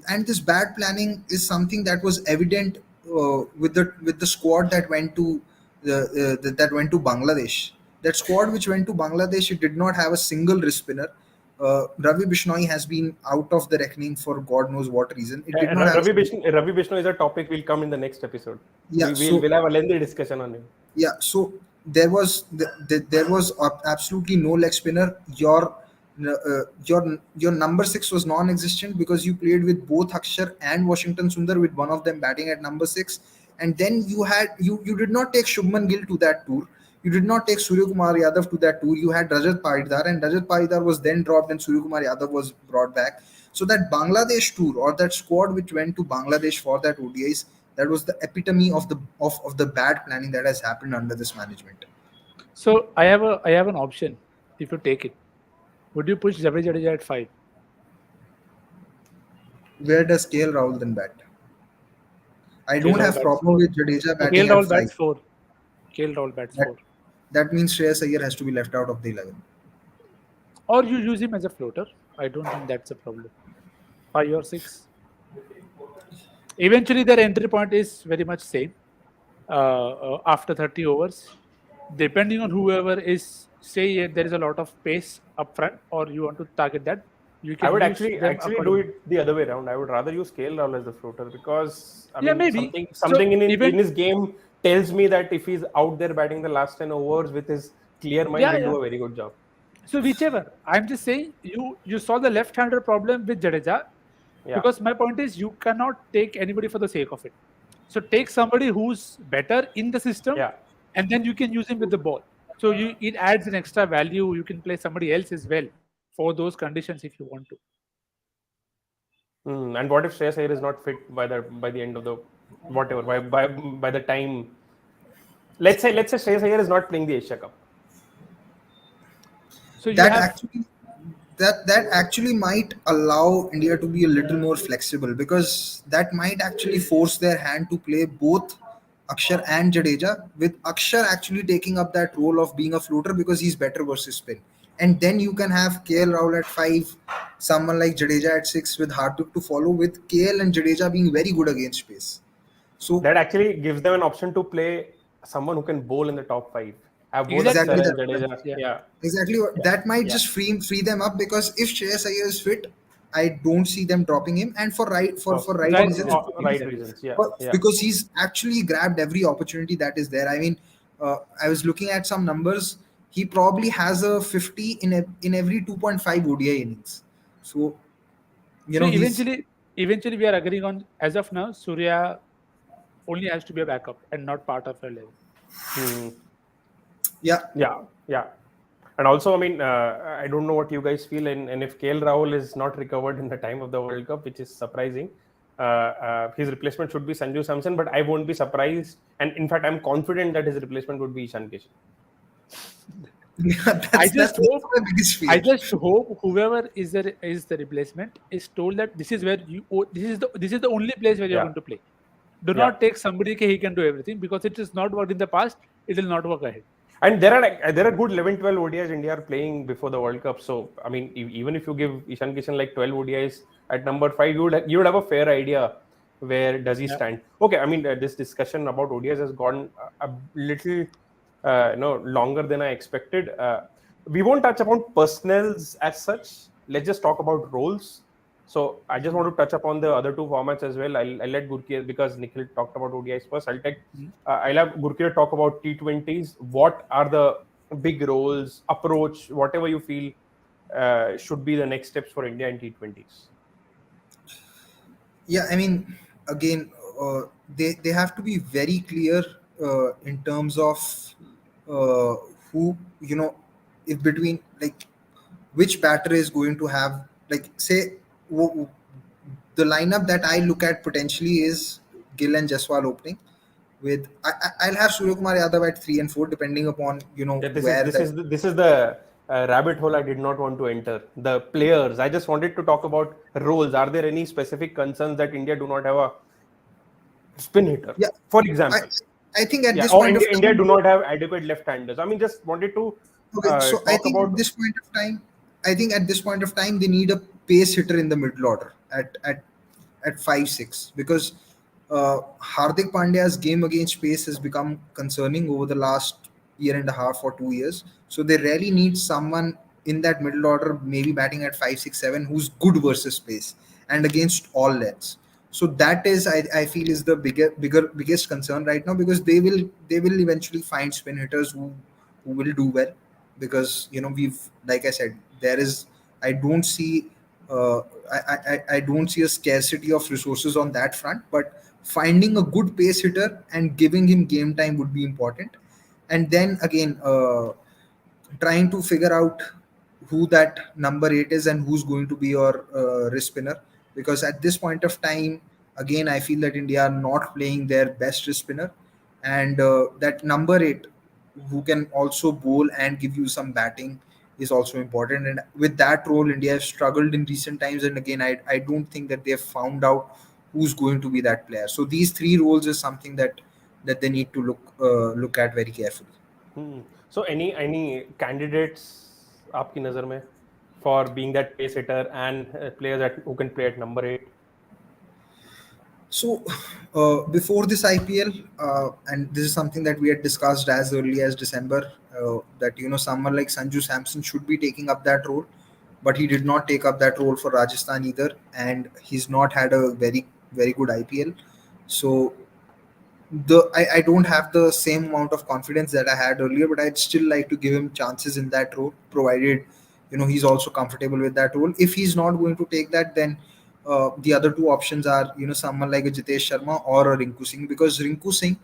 and this bad planning is something that was evident with the squad that went to that went to Bangladesh. That squad which went to Bangladesh, it did not have a single wrist spinner. Ravi Bishnoi has been out of the reckoning for God knows what reason. It did not have. Ravi Vishnu is a topic will come in the next episode. Yeah, We'll have a lengthy discussion on him. yeah, so there was absolutely no leg spinner. Your number 6 was non-existent because you played with both Akshar and Washington Sundar, with one of them batting at number 6. And then you did not take Shubman Gill to that tour. You did not take Surya Kumar Yadav to that tour. You had Rajat Paridar, and Rajat Paridar was then dropped and Surya Kumar Yadav was brought back. So that Bangladesh tour, or that squad which went to Bangladesh for that ODIs, that was the epitome of the bad planning that has happened under this management. So I have an option. If you take it, would you push Jadeja at 5? Where does KL Rahul then bat? I don't KL Rahul have bats problem 4. with Jadeja No, KL batting at Rahul 5. bats 4. KL Rahul bats That 4. that means Shreyas Iyer has to be left out of the 11. Or you use him as a floater. I don't think that's a problem. 5 or 6. Eventually, their entry point is very much same. After 30 overs, depending on whoever is, say there is a lot of pace up front, or you want to target that, you I can would use actually them do accordingly. it the other way around. I would rather use KL Rahul as the floater because I Yeah, mean maybe. something So in even his game tells me that if he's out there batting the last 10 overs with his clear mind, yeah, he'll yeah. do a very good job. So whichever. I'm just saying you solve the left-hander problem with Jadeja, Yeah. because my point is you cannot take anybody for the sake of it. So take somebody who's better in the system, Yeah. and then you can use him with the ball. So it adds an extra value. You can play somebody else as well for those conditions if you want to. And what if Shreyas Iyer is not fit by the end of the whatever by the time, let's say Shreyas Iyer is not playing the Asia Cup. So you That have actually that actually might allow India to be a little more flexible, because that might actually force their hand to play both Akshar and Jadeja, with Akshar actually taking up that role of being a floater because he's better versus spin. And then you can have KL Rahul at 5, someone like Jadeja at 6 with Hardik to follow, with KL and Jadeja being very good against pace. So That actually gives them an option to play someone who can bowl in the top 5. Have both exactly exactly Akshar that. and Jadeja. yeah. Yeah. Exactly. Yeah. That might Yeah. just free them up, because if Shreyas Iyer is fit, I don't see them dropping him, and for right Right reasons. reasons. Right Decent reasons. reasons. Yeah, yeah. Because he's actually grabbed every opportunity that is there. I mean, I was looking at some numbers. He probably has a 50 in every 2.5 ODI innings. So So he's eventually, we are agreeing on, as of now, Surya only has to be a backup and not part of a 11. Hmm. yeah. Yeah, yeah. And also, I mean, I don't know what you guys feel, and if KL Rahul is not recovered in the time of the World Cup, which is surprising, his replacement should be Sanju Samson, but I won't be surprised. And in fact, I'm confident that his replacement would be Ishan Kishan. Yeah, I that's just hope my biggest I fear. just hope whoever is the replacement is told that this is where this is the only place where you're Yeah, going to play. Do yeah. not take somebody he can do everything, because it has not worked in the past. It will not work ahead. And there are good 11, 12 ODIs India are playing before the World Cup. So I mean, even if you give Ishan Kishan like 12 ODIs at number 5, you would have a fair idea where does he Yeah. stand. Okay, I mean, this discussion about ODIs has gone a little longer than I expected. We won't touch upon personals as such. Let's just talk about roles. So I just want to touch upon the other two formats as well. I'll let Gurkir, because Nikhil talked about ODIs first. Mhm. I'll have Gurkir talk about T20s. What are the big roles, approach, whatever you feel should be the next steps for India in T20s? Yeah, I mean, again, they have to be very clear in terms of uh, who, if between, like, which batter is going to have, like, say, the lineup that I look at potentially is Gill and Jaswal opening with, I'll have Surya Kumar Yadav at 3 and 4 depending upon Yeah, this is where this the is the, this is the rabbit hole I did not want to enter. The players. I just wanted to talk about roles. Are there any specific concerns that India do not have a spin hitter, yeah. for I example? I think at Yeah, this or point of India time. do not have adequate left-handers. I mean, just wanted to Okay, so I talk think at about. this point of time, they need a pace hitter in the middle order at 5-6, because Hardik Pandya's game against pace has become concerning over the last year and a half or 2 years. So they really need someone in that middle order, maybe batting at 5, 6, 7, who's good versus pace and against all lengths. So that is, I feel, is the biggest concern right now, because they will eventually find spin hitters who will do well, because we've, like I said, there is, I don't see uh, I don't see a scarcity of resources on that front, but finding a good pace hitter and giving him game time would be important. And then again, trying to figure out who that number 8 is and who's going to be your wrist spinner, because at this point of time, again, I feel that India are not playing their best wrist spinner, and that number 8 who can also bowl and give you some batting is also important. And with that role, India has struggled in recent times, and again, I don't think that they've found out who's going to be that player. So these three roles is something that they need to look at very carefully. Hmm. So any candidates आपकी नजर में for being that pace hitter and players who can play at number 8? So, before this IPL, and this is something that we had discussed as early as December, that someone like Sanju Samson should be taking up that role, but he did not take up that role for Rajasthan either, and he's not had a very very good IPL. So I don't have the same amount of confidence that I had earlier, but I'd still like to give him chances in that role, provided he's also comfortable with that role. If he's not going to take that, then the other two options are someone like a Jitesh Sharma or a Rinku Singh, because Rinku Singh,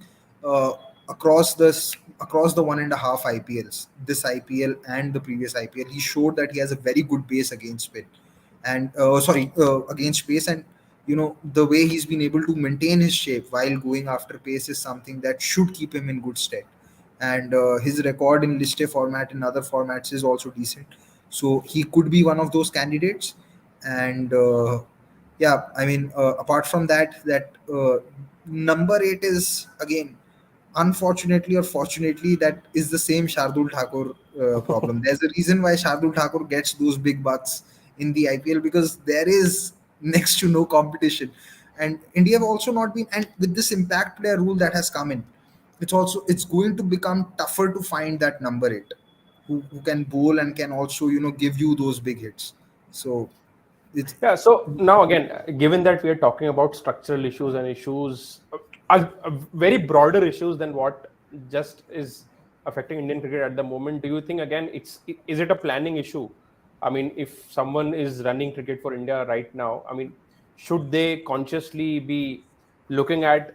uh, across the 1.5 IPLs, this IPL and the previous IPL, he showed that he has a very good base against spin, and against pace. And the way he's been able to maintain his shape while going after pace is something that should keep him in good stead. And his record in list A format and other formats is also decent, so he could be one of those candidates. And yeah, I mean, apart from that, number 8 is, again, unfortunately or fortunately, that is the same Shardul Thakur problem. There's a reason why Shardul Thakur gets those big bucks in the IPL, because there is next to no competition. And India have also not been, and with this impact player rule that has come in, it's going to become tougher to find that number 8 who can bowl and can also give you those big hits. So It's Yeah. So now again, given that we are talking about structural issues and issues, very broader issues than what just is affecting Indian cricket at the moment, do you think again is it a planning issue? I mean, if someone is running cricket for India right now, I mean, should they consciously be looking at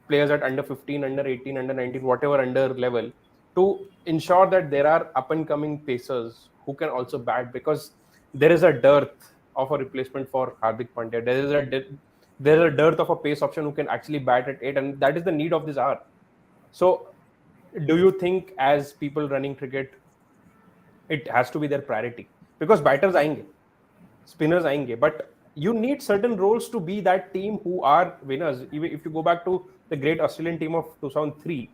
players at under 15, under 18, under 19, whatever under level, to ensure that there are up and coming pacers who can also bat, because there is a dearth of a replacement for Hardik Pandya. There is a dearth of a pace option who can actually bat at 8, and that is the need of this hour. So, do you think as people running cricket, it has to be their priority? Because batters aayenge, spinners aayenge, but you need certain roles to be that team who are winners. Even if you go back to the great Australian team of 2003,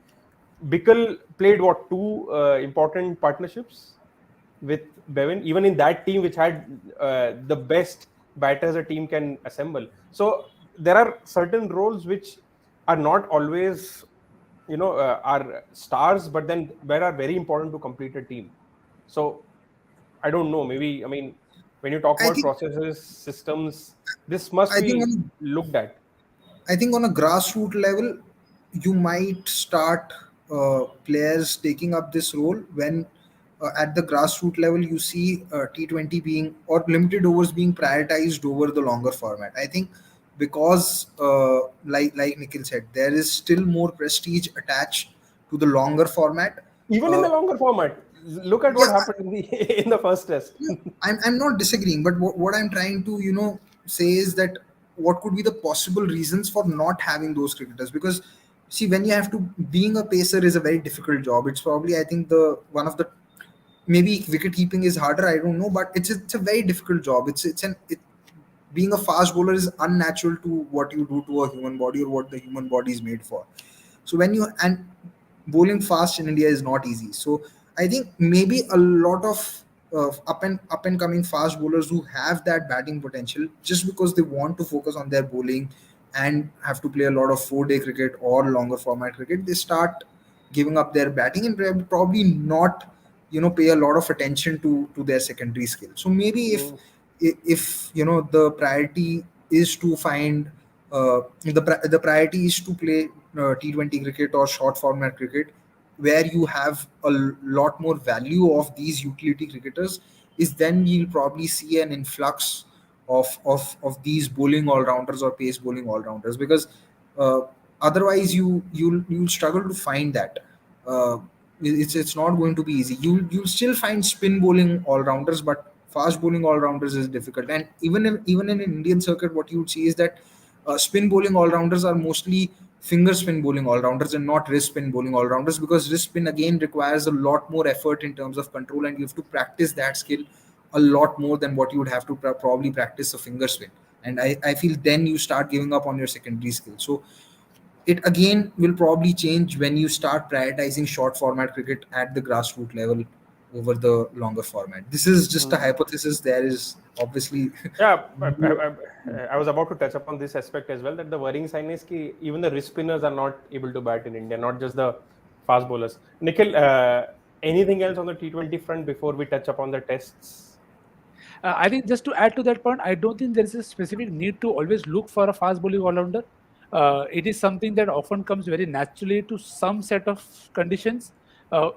Bickle played what, two important partnerships with Bevan, even in that team which had the best batters a team can assemble. So there are certain roles which are not always, are stars, but then where are very important to complete a team. So I don't know. Maybe, I mean, when you talk I about think processes, systems, this must I think be on looked at. I think on a grassroots level, you might start players taking up this role when at the grassroots level you see T20 being or limited overs being prioritized over the longer format. I think because like Nikhil said, there is still more prestige attached to the longer format. Even in Uh, the longer format, look at what yeah, happened in the in the first test. yeah, I'm not disagreeing, but what I'm trying to, say is that what could be the possible reasons for not having those cricketers? Because see, when you have to, being a pacer is a very difficult job. It's probably, I think, the one of the, maybe wicket keeping is harder. I don't know, but it's a very difficult job. Being a fast bowler is unnatural to what you do to a human body or what the human body is made for. So when you and bowling fast in India is not easy. So I think maybe a lot of up and coming fast bowlers who have that batting potential, just because they want to focus on their bowling and have to play a lot of 4 day cricket or longer format cricket, they start giving up their batting and probably not, pay a lot of attention to their secondary skill. So maybe Mm. if the priority is to find the priority is to play T20 cricket or short format cricket, where you have a lot more value of these utility cricketers, is then you'll probably see an influx of these bowling all rounders or pace bowling all rounders, because uh, otherwise you'll struggle to find that. Uh, it's not going to be easy. You'll still find spin bowling all rounders, but fast bowling all rounders is difficult. And even in an Indian circuit, what you would see is that spin bowling all rounders are mostly finger spin bowling all rounders and not wrist spin bowling all rounders, because wrist spin again requires a lot more effort in terms of control, and you have to practice that skill a lot more than what you would have to probably practice a finger spin. And I feel then you start giving up on your secondary skill. So it again will probably change when you start prioritizing short format cricket at the grassroots level over the longer format. This is just a Mm. hypothesis. There is obviously Yeah, I was about to touch upon this aspect as well. That the worrying sign is that even the wrist spinners are not able to bat in India, not just the fast bowlers. Nikhil, anything else on the T20 front before we touch upon the tests? I think just to add to that point, I don't think there is a specific need to always look for a fast bowling all-rounder. It is something that often comes very naturally to some set of conditions.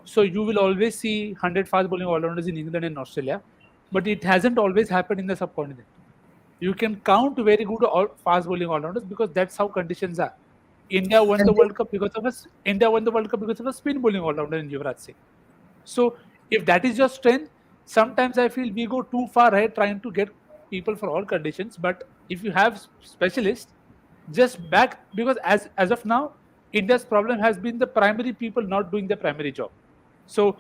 So you will always see 100 fast bowling all-rounders in England and Australia, but it hasn't always happened in the subcontinent. You can count very good fast bowling all-rounders because that's how conditions are. India won the and World Cup because of us. India won the World Cup because of a spin bowling all-rounder in Yuvraj Singh. So if that is your strength, sometimes I feel we go too far ahead trying to get people for all conditions. But if you have specialists, just back because as of now, India's problem has been the primary people not doing the primary job. So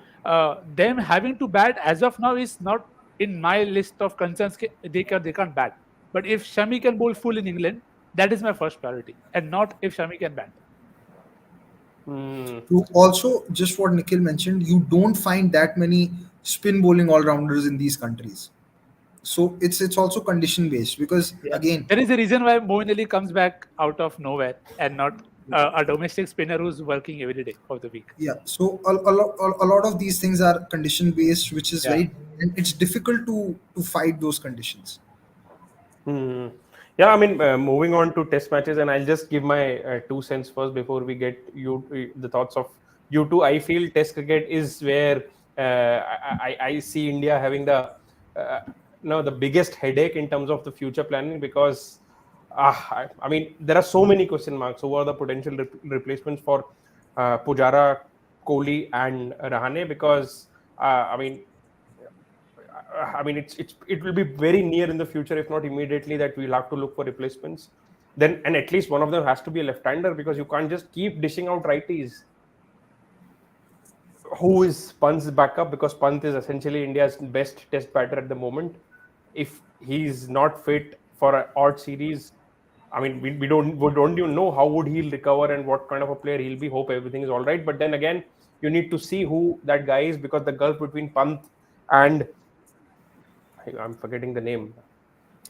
them having to bat as of now is not in my list of concerns. They can't bat. But if Shami can bowl full in England, that is my first priority, and not if Shami can bat. Hmm. you also, just what Nikhil mentioned, you don't find that many spin bowling all rounders in these countries. So it's also condition based, because Yeah, again, there is a reason why Moeen Ali comes back out of nowhere and not a domestic spinner who's working every day of the week. yeah. So a lot of these things are condition based, which is Yeah, very, and it's difficult to fight those conditions. Hmm. Yeah, I mean, moving on to test matches, and I'll just give my 2 cents first before we get the thoughts of you two. I feel test cricket is where I see India having uh, the biggest headache in terms of the future planning, because I mean, there are so many question marks over the potential replacements for Pujara, Kohli, and Rahane, because I mean, it will be very near in the future, if not immediately, that we'll have to look for replacements. Then, and at least one of them has to be a left-hander, because you can't just keep dishing out righties. Who is Pant's backup? Because Pant is essentially India's best test batter at the moment. If he's not fit for an odd series, I mean, we don't even know how would he recover and what kind of a player he'll be. Hope everything is all right. But then again, you need to see who that guy is, because the gulf between Pant and I'm forgetting the name.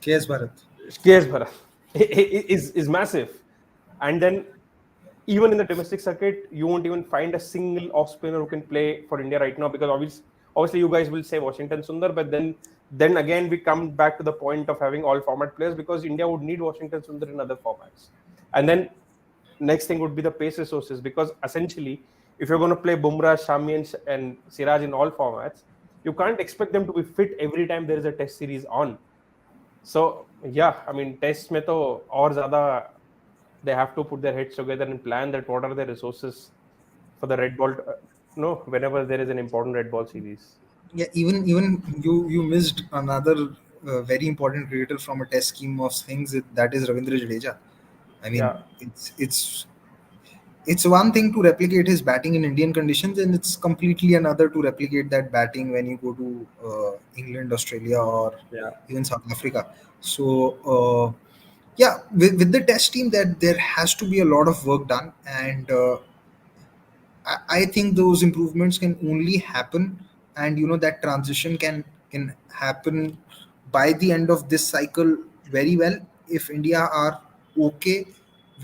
KS Bharat. KS Bharat is massive. And then even in the domestic circuit, you won't even find a single off spinner who can play for India right now, because obviously you guys will say Washington Sundar, but then again we come back to the point of having all format players, because India would need Washington Sundar in other formats. And then next thing would be the pace resources, because essentially if you're going to play Bumrah, Shami, and Siraj in all formats, you can't expect them to be fit every time there is a test series on. So yeah, I mean, test में तो और ज़्यादा they have to put their heads together and plan that what are the resources for the red ball. No, whenever there is an important red ball series. Yeah, even you missed another very important cricketer from a test scheme of things. That is Ravindra Jadeja. I mean, Yeah, it's one thing to replicate his batting in Indian conditions, and it's completely another to replicate that batting when you go to England, Australia, or yeah, even South Africa. So yeah, with the test team, that there has to be a lot of work done, and I think those improvements can only happen, and that transition can happen by the end of this cycle very well, if India are okay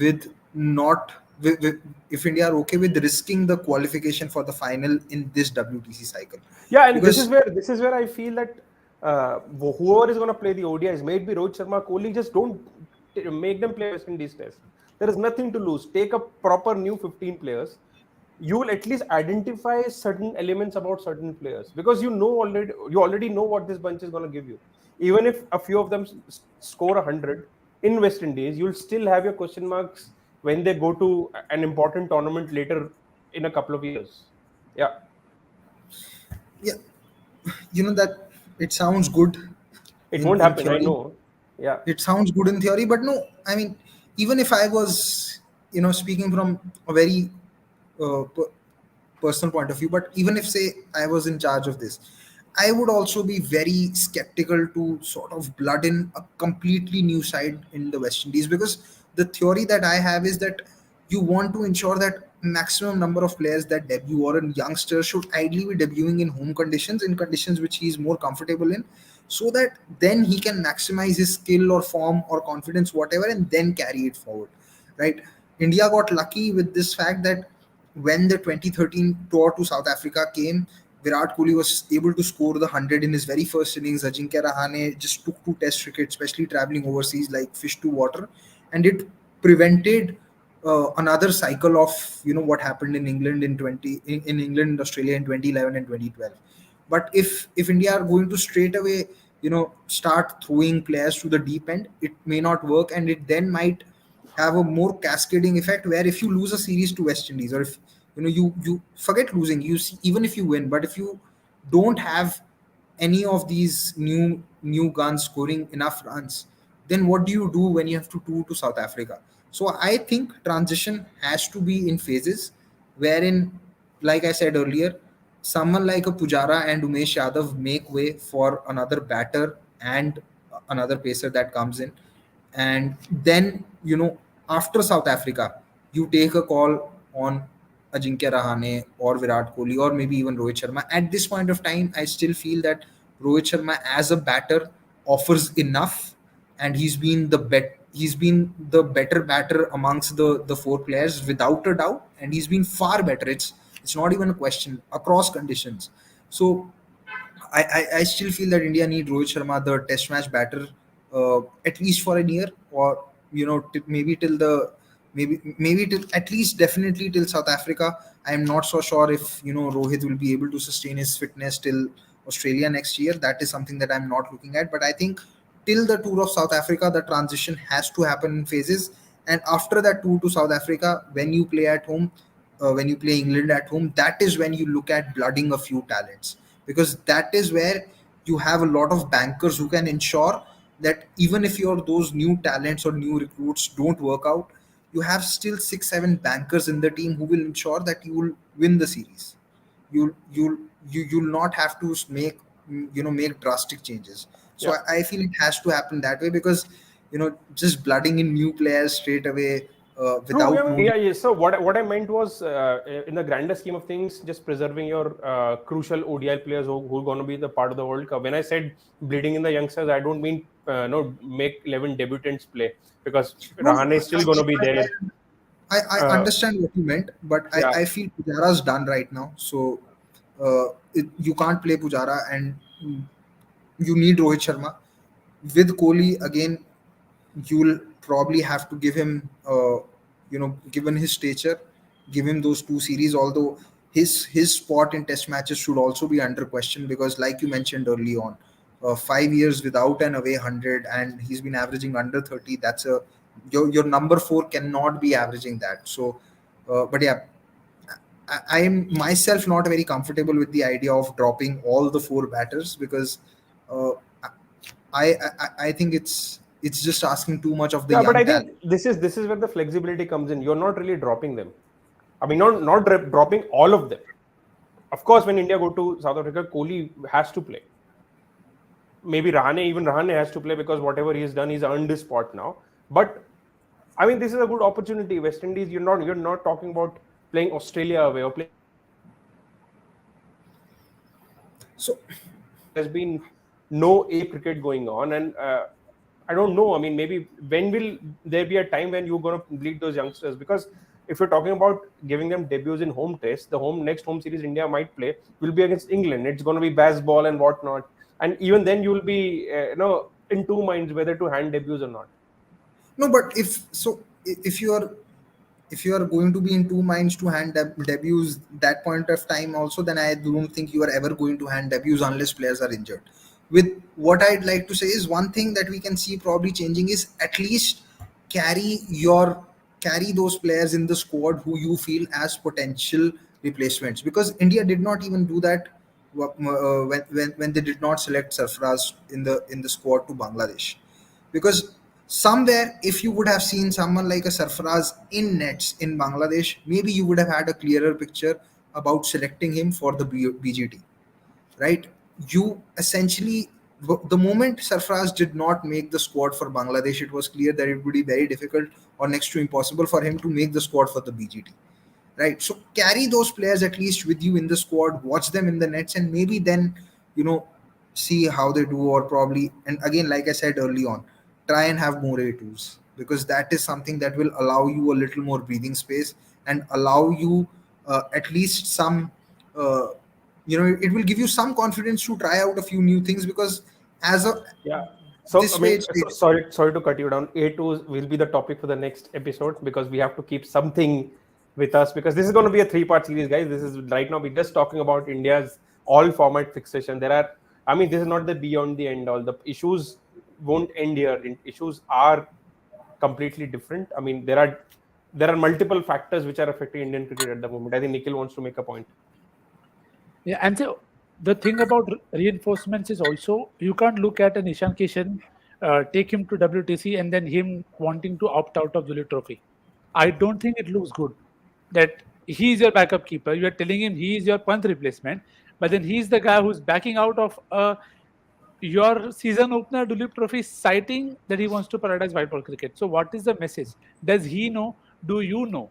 with not if India are okay with risking the qualification for the final in this WTC cycle, yeah. And this is because where I feel that whoever is going to play the ODIs, maybe Rohit Sharma, Kohli, just don't make them play West Indies test. There is nothing to lose. Take a proper new 15 players. You will at least identify certain elements about certain players, because you already know what this bunch is going to give you. Even if a few of them score 100 in West Indies, you'll still have your question marks when they go to an important tournament later in a couple of years. Yeah, yeah, that it sounds good it in won't happen, I theory. know. Yeah, It sounds good in theory, but no, I mean, even if I was speaking from a very uh, per- personal point of view, but even if, say, I was in charge of this, I would also be very skeptical to sort of blood in a completely new side in the West Indies, because the theory that I have is that you want to ensure that maximum number of players that debut, or a youngster should ideally be debuting in home conditions, in conditions which he is more comfortable in, so that then he can maximize his skill or form or confidence, whatever, and then carry it forward, right? India got lucky with this fact that when the 2013 tour to South Africa came, Virat Kohli was able to score the 100 in his very first innings. Ajinkya Rahane just took to test cricket, especially traveling overseas like fish to water, and it prevented another cycle of what happened in England in England and Australia in 2011 and 2012. But if India are going to straight away start throwing players to the deep end, it may not work, and it then might have a more cascading effect, where if you lose a series to West Indies, or if you forget losing, you see, even if you win, but if you don't have any of these new guns scoring enough runs, then what do you do when you have to tour to South Africa? So I think transition has to be in phases, wherein, like I said earlier, someone like a Pujara and Umesh Yadav make way for another batter and another pacer that comes in, and then after South Africa, you take a call on Ajinkya Rahane or Virat Kohli or maybe even Rohit Sharma. At this point of time, I still feel that Rohit Sharma as a batter offers enough, and he's been the better batter amongst the four players without a doubt, and he's been far better. It's not even a question across conditions. So I still feel that India need Rohit Sharma, the test match batter, at least for a year, or maybe till the maybe till at least definitely till South Africa. I am not so sure if Rohit will be able to sustain his fitness till Australia next year. That is something that I'm not looking at. But I think till the tour of South Africa, the transition has to happen in phases. And after that tour to South Africa, when you play at home, when you play England at home, that is when you look at blooding a few talents, because that is where you have a lot of bankers who can ensure that even if your those new talents or new recruits don't work out, you have still 6 7 bankers in the team who will ensure that you will win the series. You'll not have to make drastic changes. So Yeah. I feel it has to happen that way, because just blooding in new players straight away True. without Yeah, knowing. yeah, yeah. So what I meant was, in the grander scheme of things, just preserving your crucial ODI players who are going to be the part of the World Cup. When I said bleeding in the youngsters, I don't mean no make 11 debutants play, because No, Rahane is still going to be there. I Uh, understand what you meant, but yeah, I feel Pujara's done right now. So you can't play Pujara, and you need Rohit Sharma. With Kohli, again, you'll probably have to give him, given his stature, give him those 2 series. Although his spot in Test matches should also be under question, because, like you mentioned early on, 5 years without an away 100, and he's been averaging under 30. That's your number four cannot be averaging that. So, but yeah, I am myself not very comfortable with the idea of dropping all the 4 batters, because uh, I think it's just asking too much of the yeah. But young I talent. think this is where the flexibility comes in. You're not really dropping them. I mean, not dropping all of them. Of course, when India go to South Africa, Kohli has to play. Maybe Rahane has to play, because whatever he's done, he's earned his spot now. But I mean, this is a good opportunity. West Indies, you're not talking about playing Australia away or playing. So There's been no A cricket going on, and I don't know. I mean, maybe when will there be a time when you're going to bleed those youngsters? Because if you're talking about giving them debuts in home tests, the next home series India might play will be against England. It's going to be baseball and whatnot, and even then you'll be in two minds whether to hand debuts or not. no, but if you are going to be in 2 minds to hand debuts that point of time also, then I don't think you are ever going to hand debuts unless players are injured. With what I'd like to say is, one thing that we can see probably changing is, at least carry those players in the squad who you feel as potential replacements, because India did not even do that when they did not select Sarfaraz in the squad to Bangladesh. Because somewhere, if you would have seen someone like a Sarfaraz in nets in Bangladesh, maybe you would have had a clearer picture about selecting him for the BGT, right? You essentially, the moment Sarfaraz did not make the squad for Bangladesh, it was clear that it would be very difficult or next to impossible for him to make the squad for the BGT, right? So carry those players at least with you in the squad, watch them in the nets, and maybe then you know see how they do. Or probably, and again, like I said early on, try and have more A2s, because that is something that will allow you a little more breathing space, and allow you at least some uh, it will give you some confidence to try out a few new things, because as a Yeah. So I this way mean, sorry to cut you down. A2 will be the topic for the next episode, because we have to keep something with us, because this is going to be a three-part series, guys. This is right now we're just talking about India's all format fixation. I mean, this is not the beyond the end all. The issues won't end here. Issues are completely different. I mean, there are multiple factors which are affecting Indian cricket at the moment. I think Nikhil wants to make a point. Yeah, and so the thing about reinforcements is also, you can't look at an Ishan Kishan, take him to WTC, and then him wanting to opt out of Duleep Trophy. I don't think it looks good that he is your backup keeper. You are telling him he is your punt replacement, but then he's the guy who's backing out of your season opener Duleep Trophy, citing that he wants to prioritize white ball cricket. So, what is the message? Does he know? Do you know?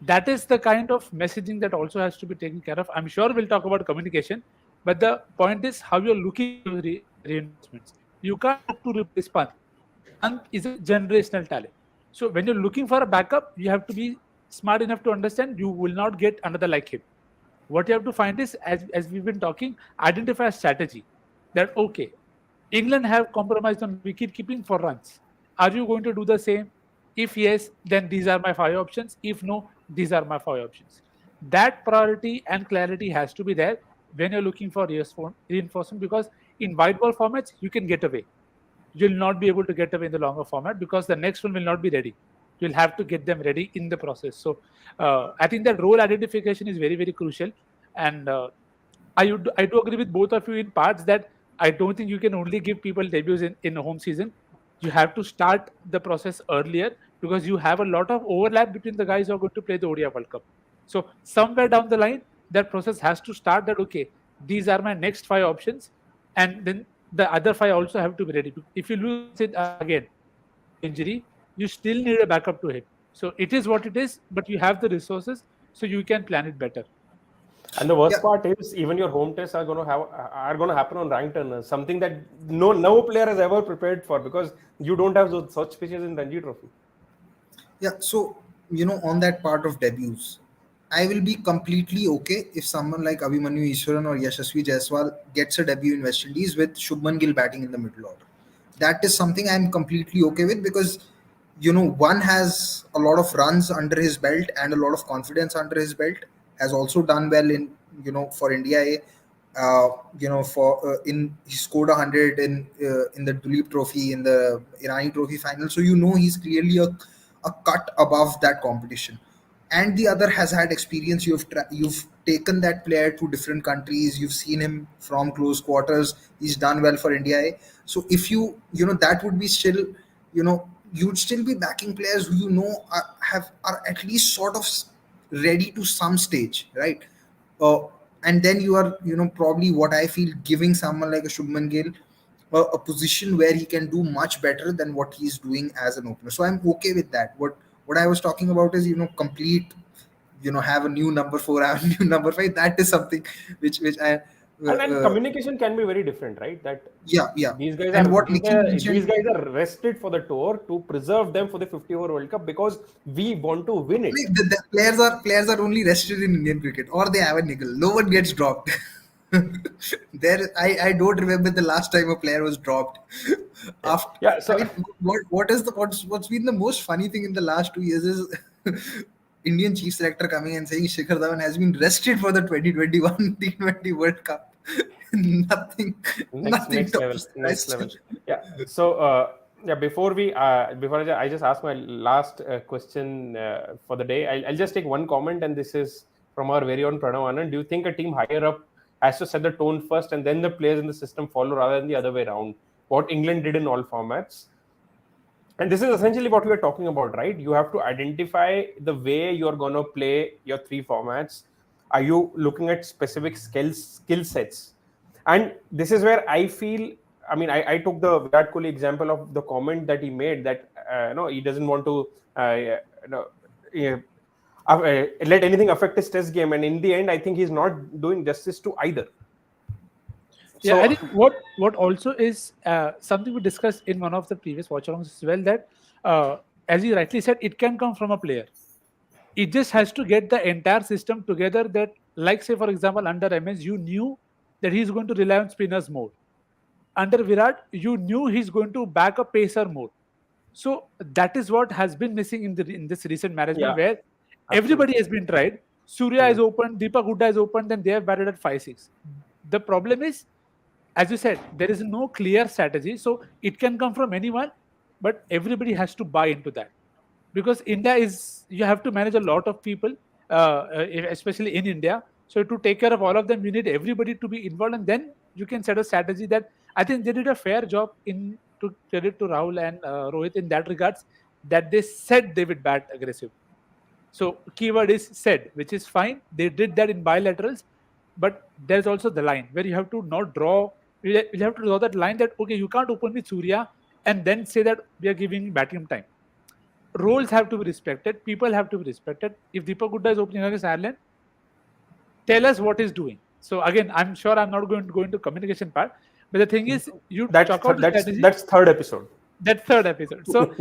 That is the kind of messaging that also has to be taken care of. I'm sure we'll talk about communication, but the point is how you're looking at those reinforcements. You can't look to replace Pant. Pant is a generational talent. So when you're looking for a backup, you have to be smart enough to understand you will not get another like him. What you have to find is, as we've been talking, identify a strategy that, okay, England have compromised on wicket keeping for runs. Are you going to do the same? If yes, then these are my five options. If no, these are my five options. That priority and clarity has to be there when you're looking for reinforcement, because in white ball formats, you can get away. You'll not be able to get away in the longer format because the next one will not be ready. You'll have to get them ready in the process. So I think that role identification is very, very crucial. And I do agree with both of you in parts that I don't think you can only give people debuts in a home season. You have to start the process earlier because you have a lot of overlap between the guys who are going to play the ODI World Cup. So somewhere down the line, that process has to start that, okay, these are my next five options. And then the other five also have to be ready. If you lose it again due to injury, you still need a backup to him. So it is what it is, but you have the resources so you can plan it better. And the worst Yeah. part is even your home tests are going to happen on ranked turners, something that no player has ever prepared for because you don't have such pitches in Ranji Trophy. Yeah, so on that part of debuts, I will be completely okay if someone like Abhimanyu Ishwaran or Yashasvi Jaiswal gets a debut in West Indies with Shubman Gill batting in the middle order. That is something I'm completely okay with because one has a lot of runs under his belt and a lot of confidence under his belt. Has also done well in for India A. For in he scored 100 in the Duleep Trophy, in the Irani Trophy final. So he's clearly a cut above that competition. And the other has had experience. You've taken that player to different countries. You've seen him from close quarters. He's done well for India A. So if that would be still you'd still be backing players who are at least sort of ready to some stage, right? uh, and then you are probably what I feel giving someone like a Shubman Gill a position where he can do much better than what he's doing as an opener. So I'm okay with that. What I was talking about is complete have a new number 4, have a new number 5. That is something which I And communication can be very different, right? That yeah. these guys And are what these, Nikhil are these mentioned, guys are rested for the tour to preserve them for the 50-over World Cup because we want to win it. the players are only rested in Indian cricket, or they have a niggle. No one gets dropped. I don't remember the last time a player was dropped. After, Yeah. I So mean, what's been the most funny thing in the last 2 years is Indian chief selector coming and saying Shikhar Dhawan has been rested for the 2021 T20 World Cup. nothing nothing next level, tops next rest. level. Yeah. So yeah, before I just ask my last question for the day, I'll just take one comment, and this is from our very own Pranav Anand. Do you think a team higher up has to set the tone first, and then the players in the system follow, rather than the other way around? What England did in all formats. And this is essentially what we are talking about, right? You have to identify the way you're going to play your three formats. Are you looking at specific skill sets? And this is where I feel, I mean, I took the Virat Kohli example of the comment that he made that he doesn't want to let anything affect his test game. And in the end, I think he's not doing justice to either. Yeah, I So think what also is something we discussed in one of the previous watch alongs as well, that as you rightly said, it can come from a player. It just has to get the entire system together. That, like say for example, under MS, you knew that he's going to rely on spinners more. Under Virat, you knew he's going to back a pacer more. So that is what has been missing in this recent management, yeah, where everybody absolutely. has been tried. Surya is open, Deepak Hooda is open, then they have batted at 5-6. The problem is, as you said, there is no clear strategy. So it can come from anyone, but everybody has to buy into that. Because India is, you have to manage a lot of people, especially in India. So to take care of all of them, you need everybody to be involved, and then you can set a strategy that I think they did a fair job in, to credit to Rahul and Rohit in that regards, that they said they would bat aggressive. So keyword is said, which is fine. They did that in bilaterals, but there's also the line where you have to not draw. You have to draw that line that, okay, you can't open with Surya and then say that we are giving batting time. Roles have to be respected. People have to be respected. If Deepak Gudda is opening against Ireland, tell us what he's doing. So again, I'm sure I'm not going to go into communication part, but the thing is, you chalk out a strategy. That's third episode. That third episode. So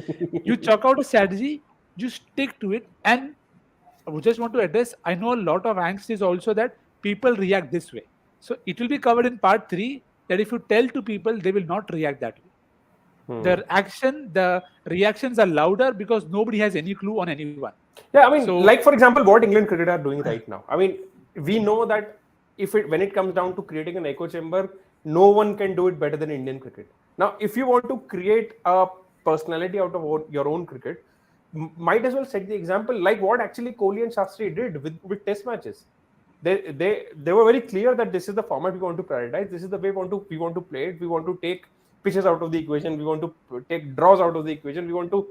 you chalk out a strategy, you stick to it, and I would just want to address. I know a lot of angst is also that people react this way. So it will be covered in part 3. that if you tell to people, they will not react that way. Hmm. The reactions are louder because nobody has any clue on anyone. Yeah, I mean, So like for example, what England cricket are doing right now. I mean, we know that when it comes down to creating an echo chamber, no one can do it better than Indian cricket. Now, if you want to create a personality out of your own cricket, might as well set the example, like what actually Kohli and Shastri did with Test matches. They were very clear that this is the format we want to prioritize. This is the way we want to play it. We want to take pitches out of the equation. We want to take draws out of the equation. We want to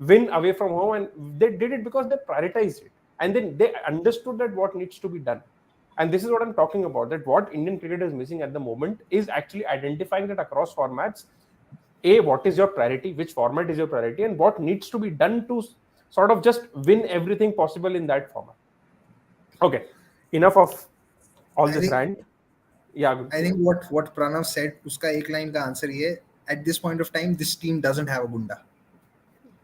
win away from home, and they did it because they prioritized it, and then they understood that what needs to be done. And this is what I'm talking about, that what Indian cricket is missing at the moment is actually identifying that across formats, what is your priority, which format is your priority, and what needs to be done to sort of just win everything possible in that format. Okay, enough of all this rant. Yeah, I think what Pranav said, uska ek line ka answer ye hai, at this point of time, this team doesn't have a gunda.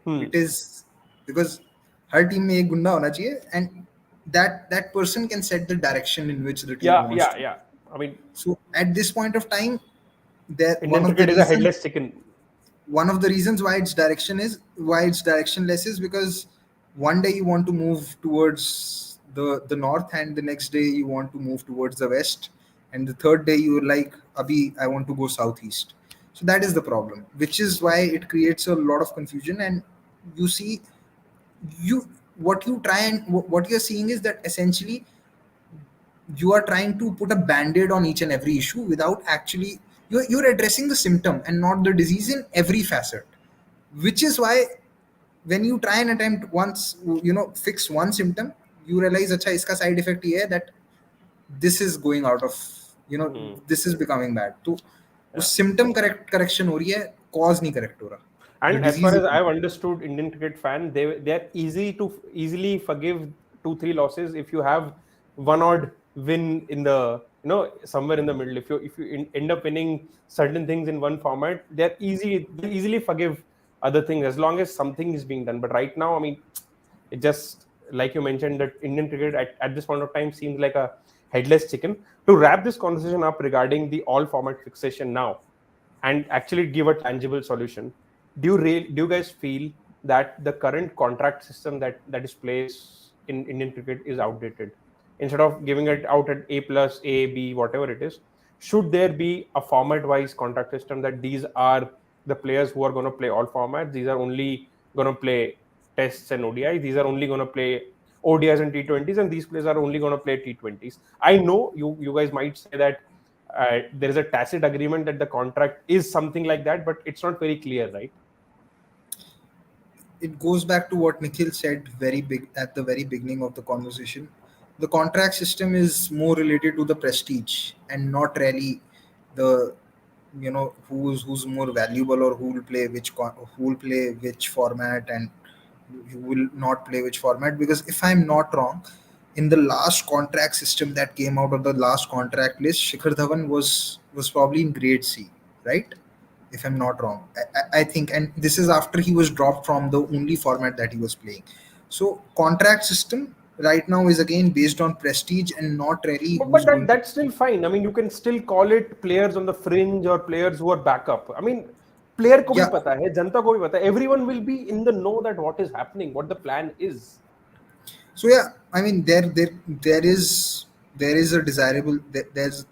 It is because her team mein ek gunda hona chahiye, and that person can set the direction in which the team wants to. yeah. I mean, So at this point of time, Indian cricket is a headless chicken. One of the reasons why it's directionless is because one day you want to move towards the north, and the next day you want to move towards the west, and the third day you're like, Abhi, I want to go southeast. So that is the problem, which is why it creates a lot of confusion. And you see, what you're seeing is that essentially you are trying to put a band-aid on each and every issue without actually you're addressing the symptom and not the disease in every facet, which is why when you try and attempt once, fix one symptom, you realize acha iska side effect ye hai that this is going out of, this is becoming bad. So symptom correction ho rahi hai, cause nahi correct ho raha. And as far as I've understood, Indian cricket fan, they're easily forgive 2-3 losses if you have one odd win in the somewhere in the middle. If you end up winning certain things in one format, they easily forgive other things as long as something is being done. But right now, I mean, it just, like you mentioned, that Indian cricket at this point of time seems like a headless chicken. To wrap this conversation up regarding the all format fixation now and actually give a tangible solution, do you guys feel that the current contract system that is placed in Indian cricket is outdated? Instead of giving it out at A plus, A, B, whatever it is, should there be a format-wise contract system that these are the players who are going to play all formats? These are only going to play tests and ODIs. These are only going to play ODIs and T20s, and these players are only going to play T20s. I know you guys might say that there is a tacit agreement that the contract is something like that, but it's not very clear, right? It goes back to what Nikhil said at the very beginning of the conversation. The contract system is more related to the prestige and not really the who's more valuable or who will play which format and who will not play which format. Because if I'm not wrong, in the last contract system that came out of the last contract list, Shikhar Dhawan was probably in grade C, right? If I'm not wrong, I think, and this is after he was dropped from the only format that he was playing. So contract system right now is again based on prestige and not really. But that's still fine. I mean, you can still call it players on the fringe or players who are backup. I mean, player ko bhi pata hai, janta ko bhi pata hai. Everyone will be in the know that what is happening, what the plan is. So yeah, I mean, there is a desirable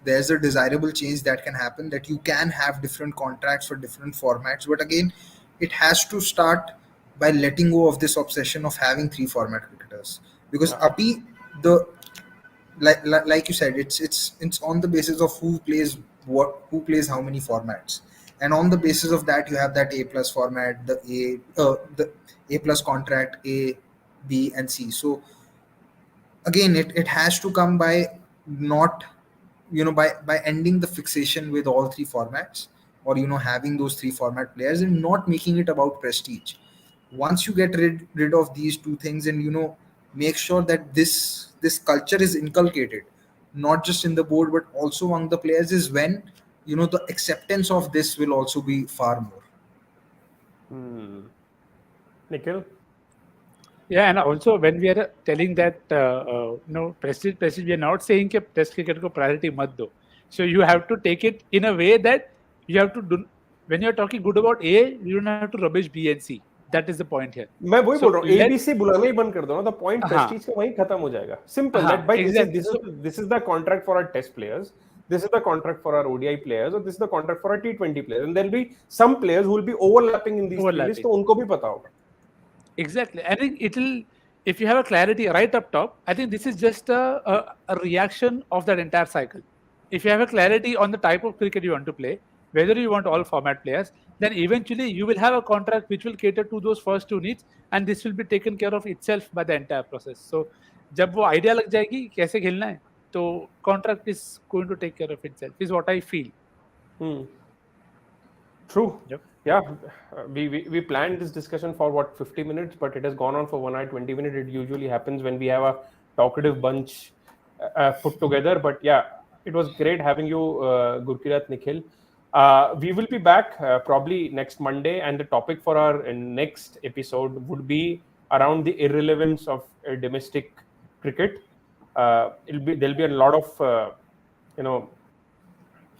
there's a desirable change that can happen, that you can have different contracts for different formats. But again, it has to start by letting go of this obsession of having 3 format cricketers, because abhi the like you said, it's on the basis of who plays how many formats, and on the basis of that you have that A plus format, the A plus contract, A, B and C. So again, it has to come by not by ending the fixation with all 3 formats, or having those 3 format players and not making it about prestige. Once you get rid of these 2 things, and make sure that this culture is inculcated not just in the board but also among the players, is when the acceptance of this will also be far more. Nikhil? Yeah, and also when we are telling that prestige, we are not saying that Test cricket ko priority mat do. So you have to take it in a way that you have to do. When you're talking good about A, you don't have to rubbish B and C. That is the point here. मैं वही So बोल रहा हूँ, let ABC बुलाना ही बंद कर दो ना, the point हाँ prestige का वहीं खत्म हो जाएगा. Simple. That हाँ by exactly. So this is the contract for our test players. This is the contract for our ODI players, or this is the contract for our T20 players, and there'll be some players who will be overlapping in these three lists. overlapping. तो उनको भी पता होगा. Exactly. I think it'll, if you have a clarity right up top, I think this is just a reaction of that entire cycle. If you have a clarity on the type of cricket you want to play, whether you want all format players, then eventually you will have a contract which will cater to those first two needs, and this will be taken care of itself by the entire process. So, जब वो idea लग जाएगी कैसे खेलना है, तो contract is going to take care of itself. Is what I feel. True. Yep. Yeah, we planned this discussion for what 50 minutes, but it has gone on for 1 hour 20 minutes. It usually happens when we have a talkative bunch put together. But yeah, it was great having you, Gurkirat, Nikhil. We will be back probably next Monday, and the topic for our next episode would be around the irrelevance of domestic cricket. There'll be a lot of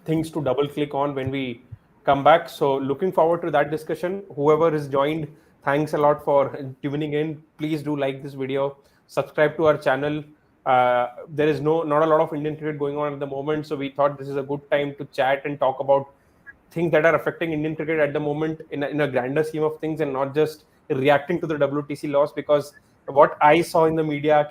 things to double click on when we come back. So looking forward to that discussion. Whoever is joined, thanks a lot for tuning in. Please do like this video, subscribe to our channel. There is not a lot of Indian cricket going on at the moment, so we thought this is a good time to chat and talk about things that are affecting Indian cricket at the moment in a grander scheme of things, and not just reacting to the WTC loss. Because what I saw in the media,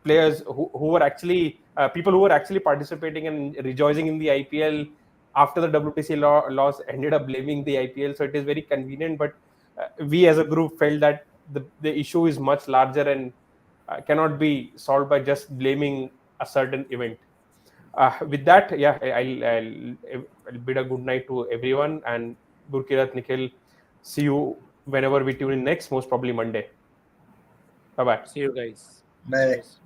players who were actually people who were actually participating and rejoicing in the IPL after the WTC loss ended up blaming the IPL. So it is very convenient, but we as a group felt that the issue is much larger and cannot be solved by just blaming a certain event. With that, yeah, I'll bid a good night to everyone, and Gurkirat, Nikhil, see you whenever we tune in next, most probably Monday. Bye bye. See you guys. Bye. Cheers.